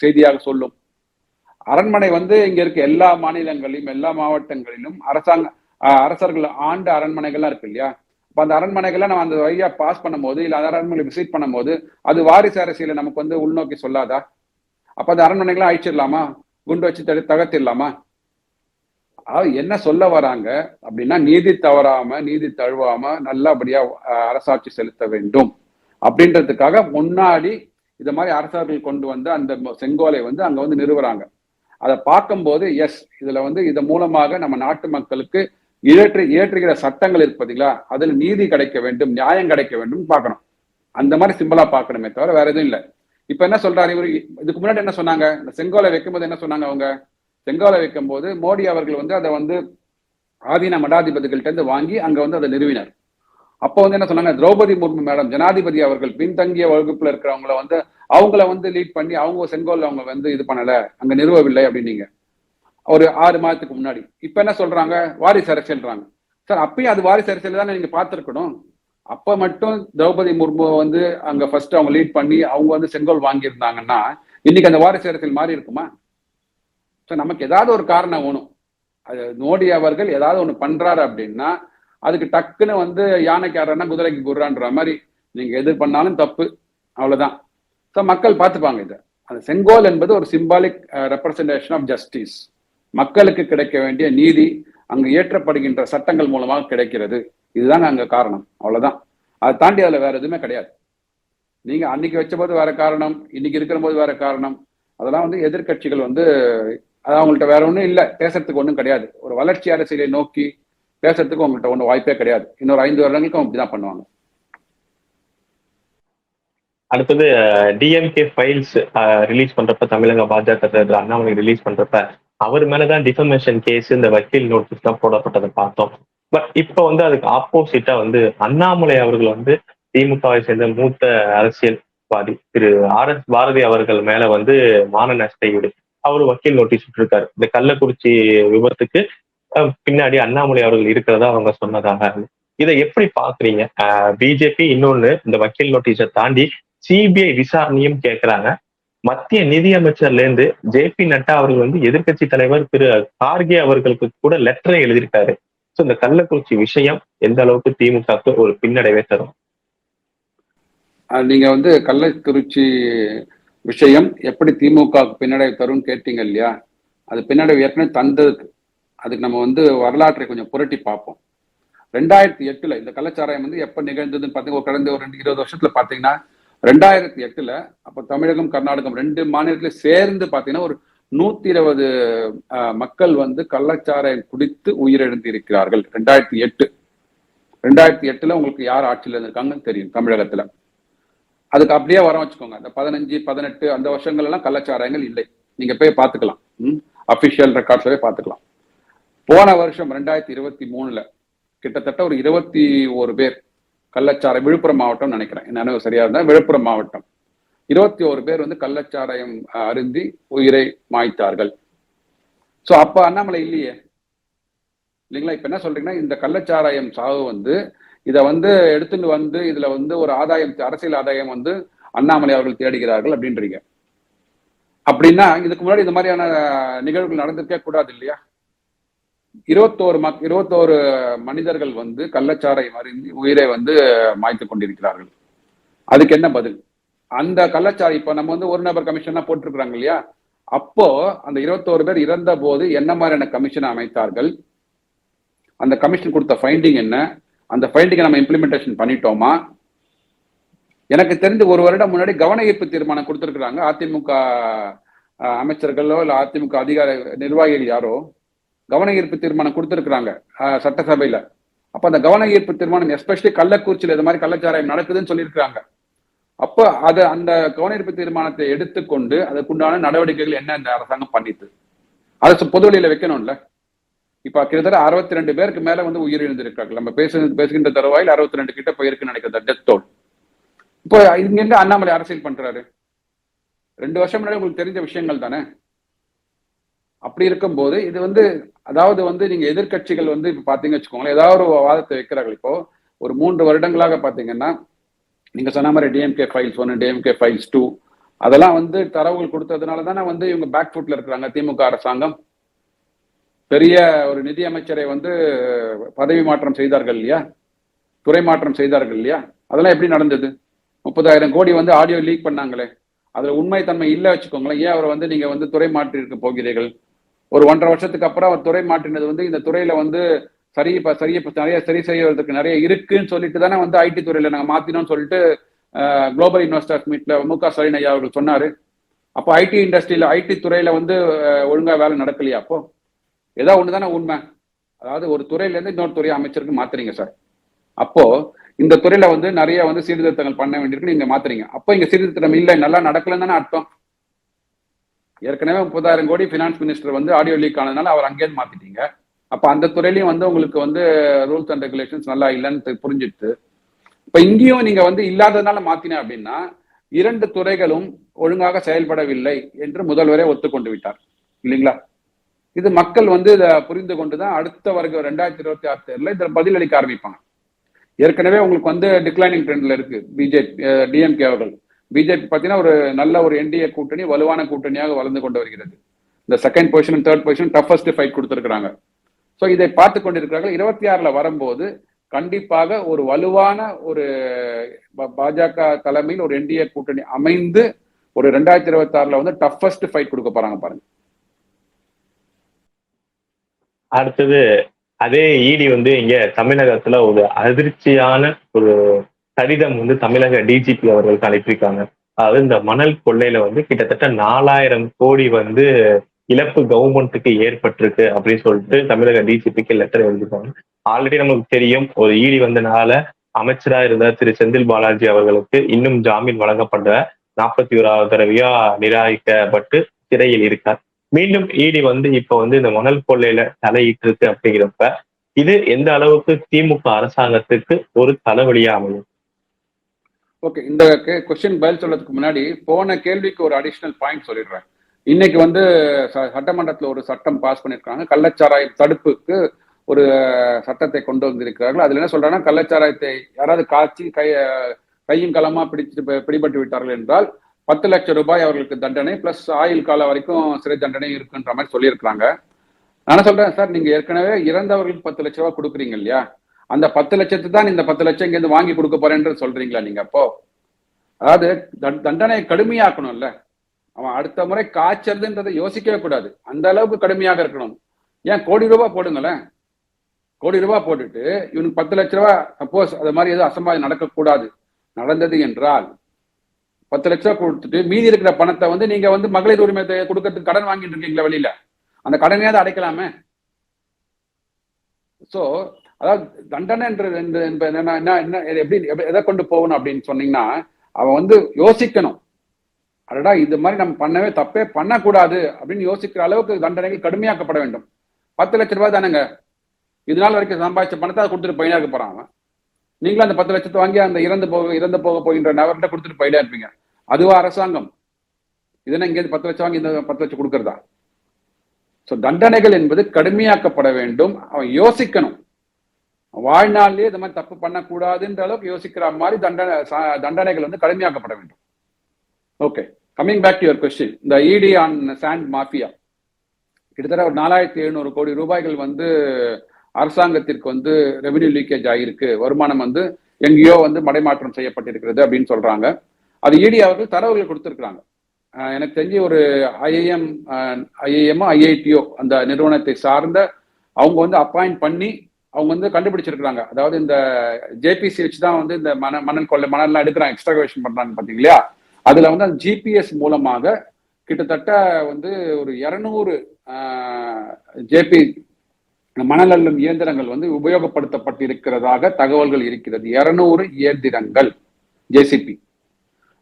செய்தியாக சொல்லும்? அரண்மனை வந்து இங்க இருக்க எல்லா மாநிலங்களிலும் எல்லா மாவட்டங்களிலும் அரசர்கள் ஆண்ட அரண்மனைகள்லாம் இருக்கு இல்லையா? அப்ப அந்த அரண்மனைகள்லாம் நம்ம அந்த வழியா பாஸ் பண்ணும்போது, இல்ல அந்த அரண்மனை விசிட் பண்ணும்போது அது வாரிசு அரசியலை நமக்கு வந்து உள்நோக்கி சொல்லாதா? அப்ப அந்த அரண்மனைகள்லாம் அழிச்சிடலாமா? குண்டு வச்சு தகர்த்திடலாமா? என்ன சொல்ல வராங்க அப்படின்னா, நீதி தவறாம நீதி தழுவாம நல்லபடியா அரசாட்சி செலுத்த வேண்டும் அப்படின்றதுக்காக முன்னாடி இந்த மாதிரி அரசர்கள் கொண்டு வந்து அந்த செங்கோலை வந்து அங்க வந்து நிறுவுறாங்க. அதை பார்க்கும்போது எஸ், இதுல வந்து இதன் மூலமாக நம்ம நாட்டு மக்களுக்கு இயற்றுகிற சட்டங்கள் இருக்கு பாத்தீங்களா, அதுல நீதி கிடைக்க வேண்டும், நியாயம் கிடைக்க வேண்டும் பார்க்கணும். அந்த மாதிரி சிம்பிளா பார்க்கணுமே தவிர வேற எதுவும் இல்லை. இப்ப என்ன சொல்றாரு இவரு? இதுக்கு முன்னாடி என்ன சொன்னாங்க? இந்த செங்கோலை வைக்கும்போது என்ன சொன்னாங்க அவங்க? செங்கோலை வைக்கும் போது மோடி அவர்கள் வந்து அதை வந்து ஆதீன மடாதிபதிகள்ட்ட இருந்து வாங்கி அங்க வந்து அதை நிறுவினார். அப்போ வந்து என்ன சொன்னாங்க, திரௌபதி முர்மு மேடம், ஜனாதிபதி அவர்கள் பின்தங்கிய வகுப்புல இருக்கிறவங்கள வந்து அவங்கள வந்து லீட் பண்ணி அவங்க செங்கோல் அவங்க வந்து இது பண்ணல, அங்க நிறுவவில்லை அப்படின்னீங்க ஒரு 6 மாதத்துக்கு முன்னாடி. இப்ப என்ன சொல்றாங்க? வாரிசு அரசியல்றாங்க. சார் அப்பயும் அது வாரிசு அரசியல் தானே நீங்க பார்த்திருக்கணும். அப்ப மட்டும் திரௌபதி முர்மு வந்து அங்க ஃபர்ஸ்ட் அவங்க லீட் பண்ணி அவங்க வந்து செங்கோல் வாங்கியிருந்தாங்கன்னா இன்னைக்கு அந்த வாரிசு அரசியல் மாறி இருக்குமா? நமக்கு ஏதாவது ஒரு காரணம் வேணும். அது மோடி அவர்கள் ஏதாவது ஒண்ணு பண்றாரு அப்படின்னா அதுக்கு டக்குன்னு வந்து யானைக்கு ஆடுறா குதிரைக்கு குர்றான்ற மாதிரி நீங்க எது பண்ணாலும் தப்பு, அவ்வளவுதான். ஸோ மக்கள் பார்த்துப்பாங்க இதை. அந்த செங்கோல் என்பது ஒரு சிம்பாலிக் ரெப்ரசன்டேஷன் ஆஃப் ஜஸ்டிஸ். மக்களுக்கு கிடைக்க வேண்டிய நீதி அங்கு இயற்றப்படுகின்ற சட்டங்கள் மூலமாக கிடைக்கிறது. இதுதாங்க அங்க காரணம், அவ்வளவுதான். அதை தாண்டி அதுல வேற எதுவுமே கிடையாது. நீங்க அன்னைக்கு வச்ச போது வேற காரணம், இன்னைக்கு இருக்கிற போது வேற காரணம். அதெல்லாம் வந்து எதிர்கட்சிகள் வந்து அது அவங்கள்ட்ட வேற ஒன்றும் இல்லை, பேசுறதுக்கு ஒன்றும் கிடையாது. ஒரு வளர்ச்சி அரசியலை நோக்கி பேசுறதுக்கு உங்கள்கிட்ட ஒன்றும் வாய்ப்பே கிடையாது. இன்னொரு 5 வருடங்களுக்கும் அப்படிதான் பண்ணுவாங்க. அடுத்தது டிஎம்கே ஃபைல்ஸ் ரிலீஸ் பண்றப்ப, தமிழக பாஜக அண்ணாமலை ரிலீஸ் பண்றப்ப அவர் மேலதான் டிஃபமேஷன் கேஸ், இந்த வக்கீல் நோட்டீஸ் தான் போடப்பட்டதை பார்த்தோம். பட் இப்ப வந்து அதுக்கு ஆப்போசிட்டா வந்து அண்ணாமலை அவர்கள் வந்து திமுகவை சேர்ந்த மூத்த அரசியல்வாதி திரு RS பாரதி அவர்கள் மேல வந்து மான நஷ்ட ஈடு அவரு வக்கீல் நோட்டீஸ் விட்டுருக்காரு. இந்த கள்ளக்குறிச்சி விபத்துக்கு பின்னாடி அண்ணாமலை அவர்கள் இருக்கிறதா அவங்க சொன்னதாக. இதை எப்படி பாக்குறீங்க? பிஜேபி இன்னொன்னு இந்த வக்கீல் நோட்டீஸை தாண்டி சிபிஐ விசாரணையும் கேட்கிறாங்க. மத்திய நிதியமைச்சர்ல இருந்து JP நட்டா அவர்கள் வந்து எதிர்கட்சி தலைவர் திரு கார்கே அவர்களுக்கு கூட லெட்டரை எழுதியிருக்காரு. சோ இந்த கள்ளக்குறிச்சி விஷயம் எந்த அளவுக்கு திமுகவுக்கு ஒரு பின்னடைவே தரும்? நீங்க வந்து கள்ளக்குறிச்சி விஷயம் எப்படி திமுக பின்னடைவு தரும் கேட்டீங்க இல்லையா? அது பின்னடைவு ஏற்கனவே தந்ததுக்கு அதுக்கு நம்ம வந்து வரலாற்றை கொஞ்சம் புரட்டி பார்ப்போம். 2008 இந்த கள்ளச்சாராயம் வந்து எப்ப நிகழ்ந்ததுன்னு பார்த்தீங்கன்னா கடந்த ஒரு 20 வருஷத்துல பாத்தீங்கன்னா 2008 அப்ப தமிழகம் கர்நாடகம் 2 மாநிலத்திலும் சேர்ந்து பாத்தீங்கன்னா ஒரு 120 மக்கள் வந்து கள்ளச்சாராயம் குடித்து உயிரிழந்து இருக்கிறார்கள். 2008 உங்களுக்கு யார் ஆட்சியில் இருந்திருக்காங்கன்னு தெரியும் தமிழகத்துல. அதுக்கு அப்படியே வர வச்சுக்கோங்க, அந்த 15, 18 அந்த வருஷங்கள் எல்லாம் கள்ளச்சாராயங்கள் இல்லை. நீங்க போய் பார்த்துக்கலாம், அபிஷியல் ரெக்கார்ட்ஸவே பார்த்துக்கலாம். போன வருஷம் 2023 கிட்டத்தட்ட ஒரு 21 பேர் கள்ளச்சாராயம், விழுப்புரம் மாவட்டம் நினைக்கிறேன், நினைவு சரியா இருந்தா விழுப்புரம் மாவட்டம், 21 பேர் வந்து கள்ளச்சாராயம் அருந்தி உயிரை மாய்த்தார்கள். சோ அப்ப அண்ணாமலை இல்லையே இல்லைங்களா? இப்ப என்ன சொல்றீங்கன்னா, இந்த கள்ளச்சாராயம் சாவு வந்து இதை வந்து எடுத்துட்டு வந்து இதுல வந்து ஒரு ஆதாயம், அரசியல் ஆதாயம் வந்து அண்ணாமலை அவர்கள் தேடுகிறார்கள் அப்படின்றீங்க. அப்படின்னா இதுக்கு முன்னாடி இந்த மாதிரியான நிகழ்வுகள் நடந்திருக்கே கூடாது இல்லையா? 21 மனிதர்கள் வந்து கள்ளச்சாராயம் அருந்தி உயிரை வந்து மாய்த்து கொண்டிருக்கிறார்கள். அதுக்கு என்ன பதில்? அந்த கள்ளச்சாராயம் இப்ப நம்ம வந்து ஒரு நபர் கமிஷன் போட்டிருக்கிறாங்க இல்லையா? அப்போ அந்த 21 பேர் இறந்த போது என்ன மாதிரியான கமிஷனை அமைத்தார்கள், அந்த கமிஷன் கொடுத்த ஃபைண்டிங் என்ன, அந்த ஃபைண்டிங்கை நம்ம இம்ப்ளிமெண்டேஷன் பண்ணிட்டோமா? எனக்கு தெரிஞ்சு ஒரு வருடம் முன்னாடி கவன ஈர்ப்பு தீர்மானம் கொடுத்திருக்கிறாங்க அதிமுக அமைச்சர்களோ இல்ல அதிமுக அதிகார நிர்வாகிகள் யாரோ கவன ஈர்ப்பு தீர்மானம் கொடுத்திருக்கிறாங்க சட்டசபையில. அப்ப அந்த கவன ஈர்ப்பு தீர்மானம் எஸ்பெஷலி கள்ளக்குறிச்சியில் இது மாதிரி கள்ளச்சாராயம் நடக்குதுன்னு சொல்லியிருக்கிறாங்க. அப்ப அது அந்த கவன ஈர்ப்பு தீர்மானத்தை எடுத்துக்கொண்டு அதுக்குண்டான நடவடிக்கைகள் என்ன இந்த அரசாங்கம் பண்ணிட்டு அதை பொதுவெளியில வைக்கணும்ல. இப்ப கிட்டத்தட்ட 62 பேருக்கு மேல வந்து உயிரிழந்திருக்காங்க. நம்ம பேசுகின்ற தருவாயில் 62 கிட்ட போயிருக்குன்னு நினைக்கிற டெத் டோல். இப்போ இங்க இருந்து அண்ணாமலை அரசியல் பண்றாரு. 2 வருஷம் முன்னாடி உங்களுக்கு தெரிஞ்ச விஷயங்கள் தானே. அப்படி இருக்கும்போது இது வந்து அதாவது வந்து நீங்க எதிர்கட்சிகள் வந்து இப்ப பாத்தீங்க வச்சுக்கோங்களேன், ஏதாவது ஒரு வாதத்தை வைக்கிறார்கள். இப்போ ஒரு 3 வருடங்களாக பாத்தீங்கன்னா நீங்க சொன்ன மாதிரி டிஎம்கே ஃபைல்ஸ் 1, டிஎம்கே ஃபைல்ஸ் 2 அதெல்லாம் வந்து தரவுகள் கொடுத்ததுனால தானே வந்து இவங்க பேக் ஃபுட்ல இருக்கிறாங்க. திமுக அரசாங்கம் பெரிய ஒரு நிதி அமைச்சரை வந்து பதவி மாற்றம் செய்தார்கள் இல்லையா, துறை மாற்றம் செய்தார்கள் இல்லையா, அதெல்லாம் எப்படி நடந்தது? 30,000 கோடி வந்து ஆடியோ லீக் பண்ணாங்களே, அதுல உண்மை தன்மை இல்லை வச்சுக்கோங்களேன். ஏன் அவரை வந்து நீங்க வந்து துறை மாற்றி இருக்க போகிறீர்கள்? ஒரு 1.5 வருஷத்துக்கு அப்புறம் அவர் துறை மாற்றினது வந்து இந்த துறையில வந்து நிறைய சரி செய்வதற்கு நிறைய இருக்குன்னு சொல்லிட்டு தானே வந்து ஐடி துறையில நாங்க மாத்தினோம்னு சொல்லிட்டு குளோபல் இன்வெஸ்டர்ஸ் மீட்ல மு.க. ஸ்டாலின் ஐயா அவர்கள் சொன்னாரு. அப்போ ஐடி இண்டஸ்ட்ரியில ஐடி துறையில வந்து ஒழுங்கா வேலை நடக்கலையா? அப்போ ஏதாவது ஒண்ணுதானே உண்மை. அதாவது ஒரு துறையில இருந்து இன்னொரு துறை அமைச்சருக்கு மாத்துறீங்க சார். அப்போ இந்த துறையில வந்து நிறைய வந்து சீர்திருத்தங்கள் பண்ண வேண்டியிருக்கு, நீங்க மாத்துறீங்க. அப்போ இங்க சீர்திருத்தம் இல்லை, நல்லா நடக்கலன்னு தானே அர்த்தம். ஏற்கனவே 30,000 கோடி பினான்ஸ் மினிஸ்டர் வந்து ஆடியோ லீக் ஆனதுனால அவர் அங்கேயிருந்து மாத்திட்டீங்க. அப்ப அந்த துறையிலையும் வந்து உங்களுக்கு வந்து ரூல்ஸ் அண்ட் ரெகுலேஷன்ஸ் நல்லா இல்லைன்னு புரிஞ்சுட்டு இப்ப இங்கேயும் நீங்க வந்து இல்லாததுனால மாத்தின அப்படின்னா 2 துறைகளும் ஒழுங்காக செயல்படவில்லை என்று முதல்வரே ஒத்துக்கொண்டு விட்டார் இல்லைங்களா? இது மக்கள் வந்து இதை புரிந்து கொண்டுதான் அடுத்த வருகிற 2026 தேர்தலில் இதில் பதிலளிக்க ஆரம்பிப்பாங்க. ஏற்கனவே உங்களுக்கு வந்து டிக்ளைனிங் ட்ரெண்ட்ல இருக்கு பிஜேபி டிஎம்கே அவர்கள். பிஜேபி பார்த்தீங்கன்னா ஒரு நல்ல ஒரு என்டிஏ கூட்டணி வலுவான கூட்டணியாக வளர்ந்து கொண்டு வருகிறது. இந்த second position 3rd position toughest fight கொடுத்திருக்கிறாங்க. ஸோ இதை பார்த்து கொண்டிருக்கிறார்கள். 26ல வரும்போது கண்டிப்பாக ஒரு வலுவான ஒரு பாஜக தலைமையில் ஒரு என்டிஏ கூட்டணி அமைந்து ஒரு 2026ல வந்து டஃபஸ்ட் ஃபைட் கொடுக்க போறாங்க பாருங்க. அடுத்தது அதே இடி வந்து இங்க தமிழகத்துல ஒரு அதிர்ச்சியான ஒரு கடிதம் வந்து தமிழக டிஜிபி அவர்களுக்கு அனுப்பியிருக்காங்க. அதாவது இந்த மணல் கொள்ளையில வந்து கிட்டத்தட்ட 4,000 கோடி வந்து இழப்பு கவர்மெண்ட்டுக்கு ஏற்பட்டிருக்கு அப்படின்னு சொல்லிட்டு தமிழக டிஜிபிக்கு லெட்டர் எழுதிருக்காங்க. ஆல்ரெடி நமக்கு தெரியும், ஒரு இடி வந்தனால அமைச்சரா இருந்த திரு செந்தில் பாலாஜி அவர்களுக்கு இன்னும் ஜாமீன் வழங்கப்பட்ட 41வது தடவையா நிராகரிக்கப்பட்டு சிறையில் இருக்கார். மீண்டும் இடி வந்து இப்ப வந்து இந்த மணல் கொள்ளையில தலையிட்டு இருக்கு அப்படிங்கிறப்ப இது எந்த அளவுக்கு திமுக அரசாங்கத்துக்கு ஒரு தலைவலியா அமையும்? ஓகே, இந்த கொஸ்டின் பதில் சொல்றதுக்கு முன்னாடி போன கேள்விக்கு ஒரு அடிஷனல் பாயிண்ட் சொல்லிடுறேன். இன்னைக்கு வந்து சட்டமன்றத்தில் ஒரு சட்டம் பாஸ் பண்ணிருக்காங்க. கள்ளச்சாராயம் தடுப்புக்கு ஒரு சட்டத்தை கொண்டு வந்திருக்கிறார்கள். அதுல என்ன சொல்றாங்கன்னா, கள்ளச்சாராயத்தை யாராவது காய்ச்சி கையும் களமா பிடிபட்டு விட்டார்கள் என்றால் 10 லட்சம் ரூபாய் அவர்களுக்கு தண்டனை பிளஸ் ஆயுள் காலம் வரைக்கும் சிறை தண்டனை இருக்குன்ற மாதிரி சொல்லியிருக்கிறாங்க. நான் சொல்றேன் சார், நீங்க ஏற்கனவே இறந்தவர்களுக்கு 10 லட்சம் ரூபாய் கொடுக்குறீங்க இல்லையா, அந்த 10 லட்சத்தை தான் இந்த 10 லட்சம் இங்க இருந்து வாங்கி கொடுக்க போறேன்னு சொல்றீங்களா நீங்க? அப்போ அதாவது தண்டனை கடுமையாக்கணும்ல. அவன் அடுத்த முறை காய்ச்சறதுன்றதை யோசிக்கவே கூடாது, அந்த அளவுக்கு கடுமையாக இருக்கணும். ஏன் கோடி ரூபாய் போடுங்களேன், கோடி ரூபாய் போட்டுட்டு இவனுக்கு 10 லட்ச ரூபாய் சப்போஸ் அது மாதிரி எதுவும் அசம்பாவிதம் நடக்கக்கூடாது, நடந்தது என்றால் 10 லட்ச ரூபாய் கொடுத்துட்டு மீதி இருக்கிற பணத்தை வந்து நீங்க வந்து மகளிர் உரிமை கொடுக்கறதுக்கு கடன் வாங்கிட்டு இருக்கீங்களா வெளியில, அந்த கடனையாவது அடைக்கலாமே. சோ அதாவது தண்டனைன்றது என்ன எப்படி எதை கொண்டு போகணும் அப்படின்னு சொன்னீங்கன்னா, அவன் வந்து யோசிக்கணும், அடடா இது மாதிரி நம்ம பண்ணவே தப்பே பண்ணக்கூடாது அப்படின்னு யோசிக்கிற அளவுக்கு தண்டனைகள் கடுமையாக்கப்பட வேண்டும். 10 லட்ச ரூபாய் தானேங்க, இதனால வரைக்கும் சம்பாதிச்ச பணத்தை அதை கொடுத்துட்டு பையனா இருக்க போறான் அவன். நீங்களும் அந்த 10 லட்சத்தை வாங்கி அந்த இறந்து போக போகின்ற நபர்கிட்ட கொடுத்துட்டு பையனா இருப்பீங்க. அதுவா அரசாங்கம்? இதனை இங்கே 10 லட்சம் வாங்கி இந்த 10 லட்சம் கொடுக்கறதா? சோ தண்டனைகள் என்பது கடுமையாக்கப்பட வேண்டும். அவன் யோசிக்கணும், வாழ்நாளிலே இந்த மாதிரி தப்பு பண்ணக்கூடாதுன்ற அளவுக்கு யோசிக்கிற மாதிரி தண்டனைகள் வந்து கடுமையாக்கப்பட வேண்டும். Okay, coming back to your question, இந்த இடி ஆன் சாண்ட் மாஃபியா கிட்டத்தட்ட ஒரு 4,700 கோடி ரூபாய்கள் வந்து அரசாங்கத்திற்கு வந்து ரெவென்யூ லீக்கேஜ் ஆகியிருக்கு, வருமானம் வந்து எங்கேயோ வந்து மடைமாற்றம் செய்யப்பட்டிருக்கிறது அப்படின்னு சொல்றாங்க. அது இடி அவர்கள் தரவுகள் கொடுத்திருக்கிறாங்க. எனக்கு தெரிஞ்சு ஒரு ஐஐஎம் ஐஐடியோ அந்த நிறுவனத்தை சார்ந்த அவங்க வந்து அப்பாயிண்ட் பண்ணி அவங்க வந்து கண்டுபிடிச்சிருக்காங்க. அதாவது இந்த ஜேபிசி வச்சு தான் வந்து இந்த மணல் கொள்ளை மணல்லாம் எடுக்கிறாங்க, எக்ஸ்ட்ராவேஷன் பண்றாங்க பாத்தீங்களா. அதுல வந்து அந்த ஜிபிஎஸ் மூலமாக கிட்டத்தட்ட வந்து ஒரு 200 ஜேபி மணல் அள்ளும் இயந்திரங்கள் வந்து உபயோகப்படுத்தப்பட்டிருக்கிறதாக தகவல்கள் இருக்கிறது. 200 இயந்திரங்கள் ஜேசிபி.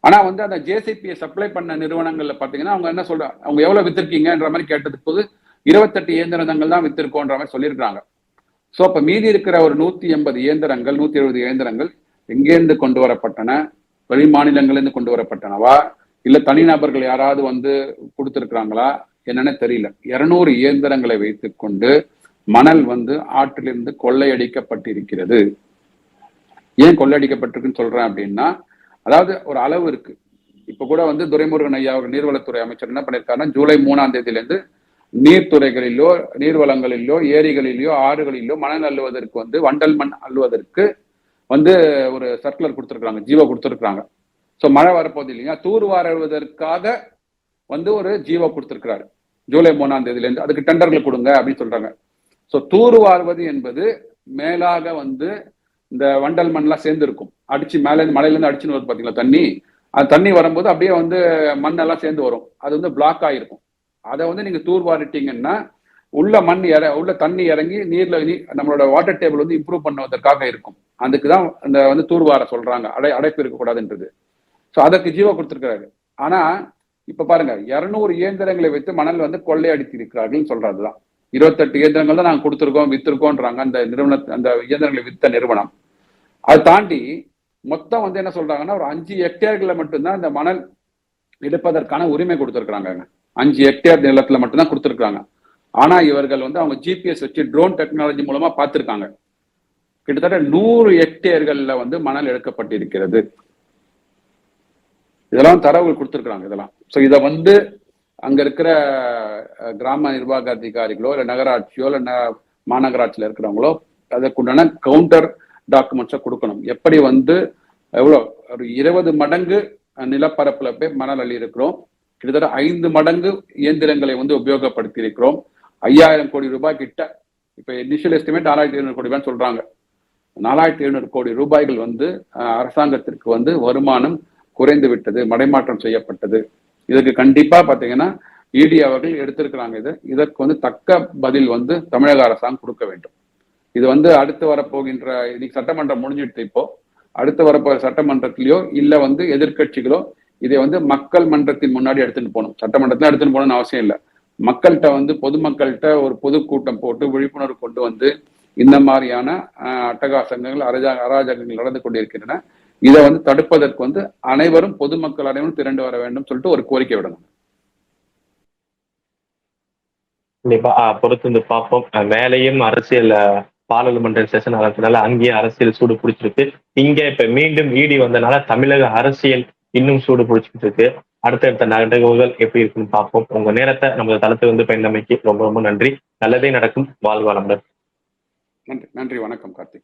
ஆனா வந்து அந்த ஜேசிபியை சப்ளை பண்ண நிறுவனங்கள்ல பாத்தீங்கன்னா அவங்க என்ன சொல்றாங்க, அவங்க எவ்வளவு வித்திருக்கீங்கன்ற மாதிரி கேட்டதுக்கு போது 28 இயந்திரங்கள் தான் வித்திருக்கோன்ற மாதிரி சொல்லியிருக்காங்க. ஸோ அப்ப மீதி இருக்கிற ஒரு 180 இயந்திரங்கள் 170 இயந்திரங்கள் எங்கேருந்து கொண்டு வரப்பட்டன, வெளி மாநிலங்களிலிருந்து கொண்டு வரப்பட்டனவா, இல்ல தனிநபர்கள் யாராவது வந்து கொடுத்திருக்கிறாங்களா என்னன்னு தெரியல. 200 இயந்திரங்களை வைத்துக்கொண்டு மணல் வந்து ஆற்றிலிருந்து கொள்ளையடிக்கப்பட்டிருக்கிறது. ஏன் கொள்ளையடிக்கப்பட்டிருக்குன்னு சொல்றேன் அப்படின்னா, அதாவது ஒரு அளவு இருக்கு. இப்ப கூட வந்து துரைமுருகன் ஐயா அவர் நீர்வளத்துறை அமைச்சர் என்ன பண்ணிருக்காருன்னா, ஜூலை 3ஆம் தேதியிலிருந்து நீர்த்துறைகளிலோ நீர்வளங்களிலோ ஏரிகளிலோ ஆறுகளிலோ மணல் அள்ளுவதற்கு வந்து வண்டல் மண் அள்ளுவதற்கு வந்து ஒரு சர்க்குலர் கொடுத்துருக்காங்க, ஜீவோ கொடுத்துருக்காங்க. ஸோ மழை வரப்போகுது இல்லையா, தூர்வாருவதற்காக வந்து ஒரு ஜீவோ கொடுத்துருக்கிறாரு ஜூலை 3ஆம் தேதியிலேருந்து. அதுக்கு டெண்டர்கள் கொடுங்க அப்படின்னு சொல்றாங்க. ஸோ தூர்வாருவது என்பது மேலாக வந்து இந்த வண்டல் மண்லாம் சேர்ந்து இருக்கும், அடிச்சு மலையிலேருந்து அடிச்சுன்னு வருது பார்த்தீங்களா தண்ணி. அது தண்ணி வரும்போது அப்படியே வந்து மண்ணெல்லாம் சேர்ந்து வரும், அது வந்து பிளாக் ஆகிருக்கும். அதை வந்து நீங்க தூர்வாரிட்டீங்கன்னா உள்ள உள்ள தண்ணி இறங்கி நம்மளோட வாட்டர் டேபிள் வந்து இம்ப்ரூவ் பண்ணுவதற்காக இருக்கும். அதுக்குதான் அந்த வந்து தூர்வார சொல்றாங்க, அடைப்பு இருக்கக்கூடாதுன்றது. ஸோ அதற்கு ஜீவோ கொடுத்துருக்காரு. ஆனா இப்ப பாருங்க, 200 இயந்திரங்களை வைத்து மணல் வந்து கொள்ளையடித்து இருக்கிறார்கள் சொல்றதுதான். 28 இயந்திரங்கள் தான் நாங்க கொடுத்துருக்கோம் வித்திருக்கோன்றாங்க அந்த அந்த இயந்திரங்களை வித்த நிறுவனம். அதை தாண்டி மொத்தம் வந்து என்ன சொல்றாங்கன்னா ஒரு 5 ஹெக்டேர்களை மட்டும்தான் இந்த மணல் எடுப்பதற்கான உரிமை கொடுத்துருக்காங்க. 5 ஹெக்டேர் நிலத்துல மட்டும்தான் கொடுத்துருக்காங்க. ஆனா இவர்கள் வந்து அவங்க ஜிபிஎஸ் வச்சு ட்ரோன் டெக்னாலஜி மூலமா பார்த்திருக்காங்க. கிட்டத்தட்ட 100 ஹெக்டேர்கள்ல வந்து மணல் எடுக்கப்பட்டிருக்கிறது. இதெல்லாம் தரவுகள் கொடுத்துருக்காங்க இதெல்லாம். ஸோ இதை வந்து அங்க இருக்கிற கிராம நிர்வாக அதிகாரிகளோ இல்ல நகராட்சியோ இல்ல மாநகராட்சியில இருக்கிறவங்களோ அதற்குண்டான கவுண்டர் டாக்குமெண்ட்ஸை கொடுக்கணும். எப்படி வந்து எவ்வளோ ஒரு 20 மடங்கு நிலப்பரப்புல போய் மணல் அள்ளி இருக்கிறோம், கிட்டத்தட்ட 5 மடங்கு இயந்திரங்களை வந்து உபயோகப்படுத்தி இருக்கிறோம், 5000 கோடி ரூபாய் கிட்ட. இப்ப இனிஷியல் எஸ்டிமேட் 4700 கோடி ரூபாய் சொல்றாங்க. 4700 கோடி ரூபாய்கள் வந்து அரசாங்கத்திற்கு வந்து வருமானம் குறைந்து விட்டது, மடைமாற்றம் செய்யப்பட்டது. இதுக்கு கண்டிப்பா பாத்தீங்கன்னா இடி அவர்கள் எடுத்திருக்கிறாங்க. இதற்கு வந்து தக்க பதில் வந்து தமிழக அரசாங்கம் கொடுக்க வேண்டும். இது வந்து அடுத்து வரப்போகின்ற, இன்னைக்கு சட்டமன்றம் முடிஞ்சிட்டு, இப்போ அடுத்து வரப்போகிற சட்டமன்றத்திலேயோ இல்ல வந்து எதிர்கட்சிகளோ இதை வந்து மக்கள் மன்றத்தின் முன்னாடி எடுத்துட்டு போகணும். சட்டமன்றத்துல எடுத்துட்டு போகணும்னு அவசியம் இல்லை. மக்கள்கிட்ட வந்து பொதுமக்கள்கிட்ட ஒரு பொதுக்கூட்டம் போட்டு விழிப்புணர்வு கொண்டு வந்து இந்த மாதிரியான அட்டகாசங்கள் அராஜகங்கள் நடந்து கொண்டிருக்கின்றன, இதை வந்து தடுப்பதற்கு வந்து அனைவரும் பொதுமக்கள் அனைவரும் திரண்டு வர வேண்டும் சொல்லிட்டு ஒரு கோரிக்கை விடணும். கண்டிப்பா பொறுத்து பார்ப்போம். மேலையும் அரசியல் பாராளுமன்ற செஷன் நடந்ததுனால அங்கேயும் அரசியல் சூடு பிடிச்சிருக்கு. இங்க இப்ப மீண்டும் இடி வந்தனால தமிழக அரசியல் இன்னும் சூடு பிடிச்சிட்டு இருக்கு. அடுத்தடுத்த நிகழ்வுகள் எப்படி இருக்குன்னு பார்ப்போம். உங்க நேரத்தை நம்ம தளத்தை வந்து பயந்தமைக்கு ரொம்ப ரொம்ப நன்றி. நல்லதே நடக்கும். வாழ்வாளமுடன். நன்றி. வணக்கம் கார்த்திக்.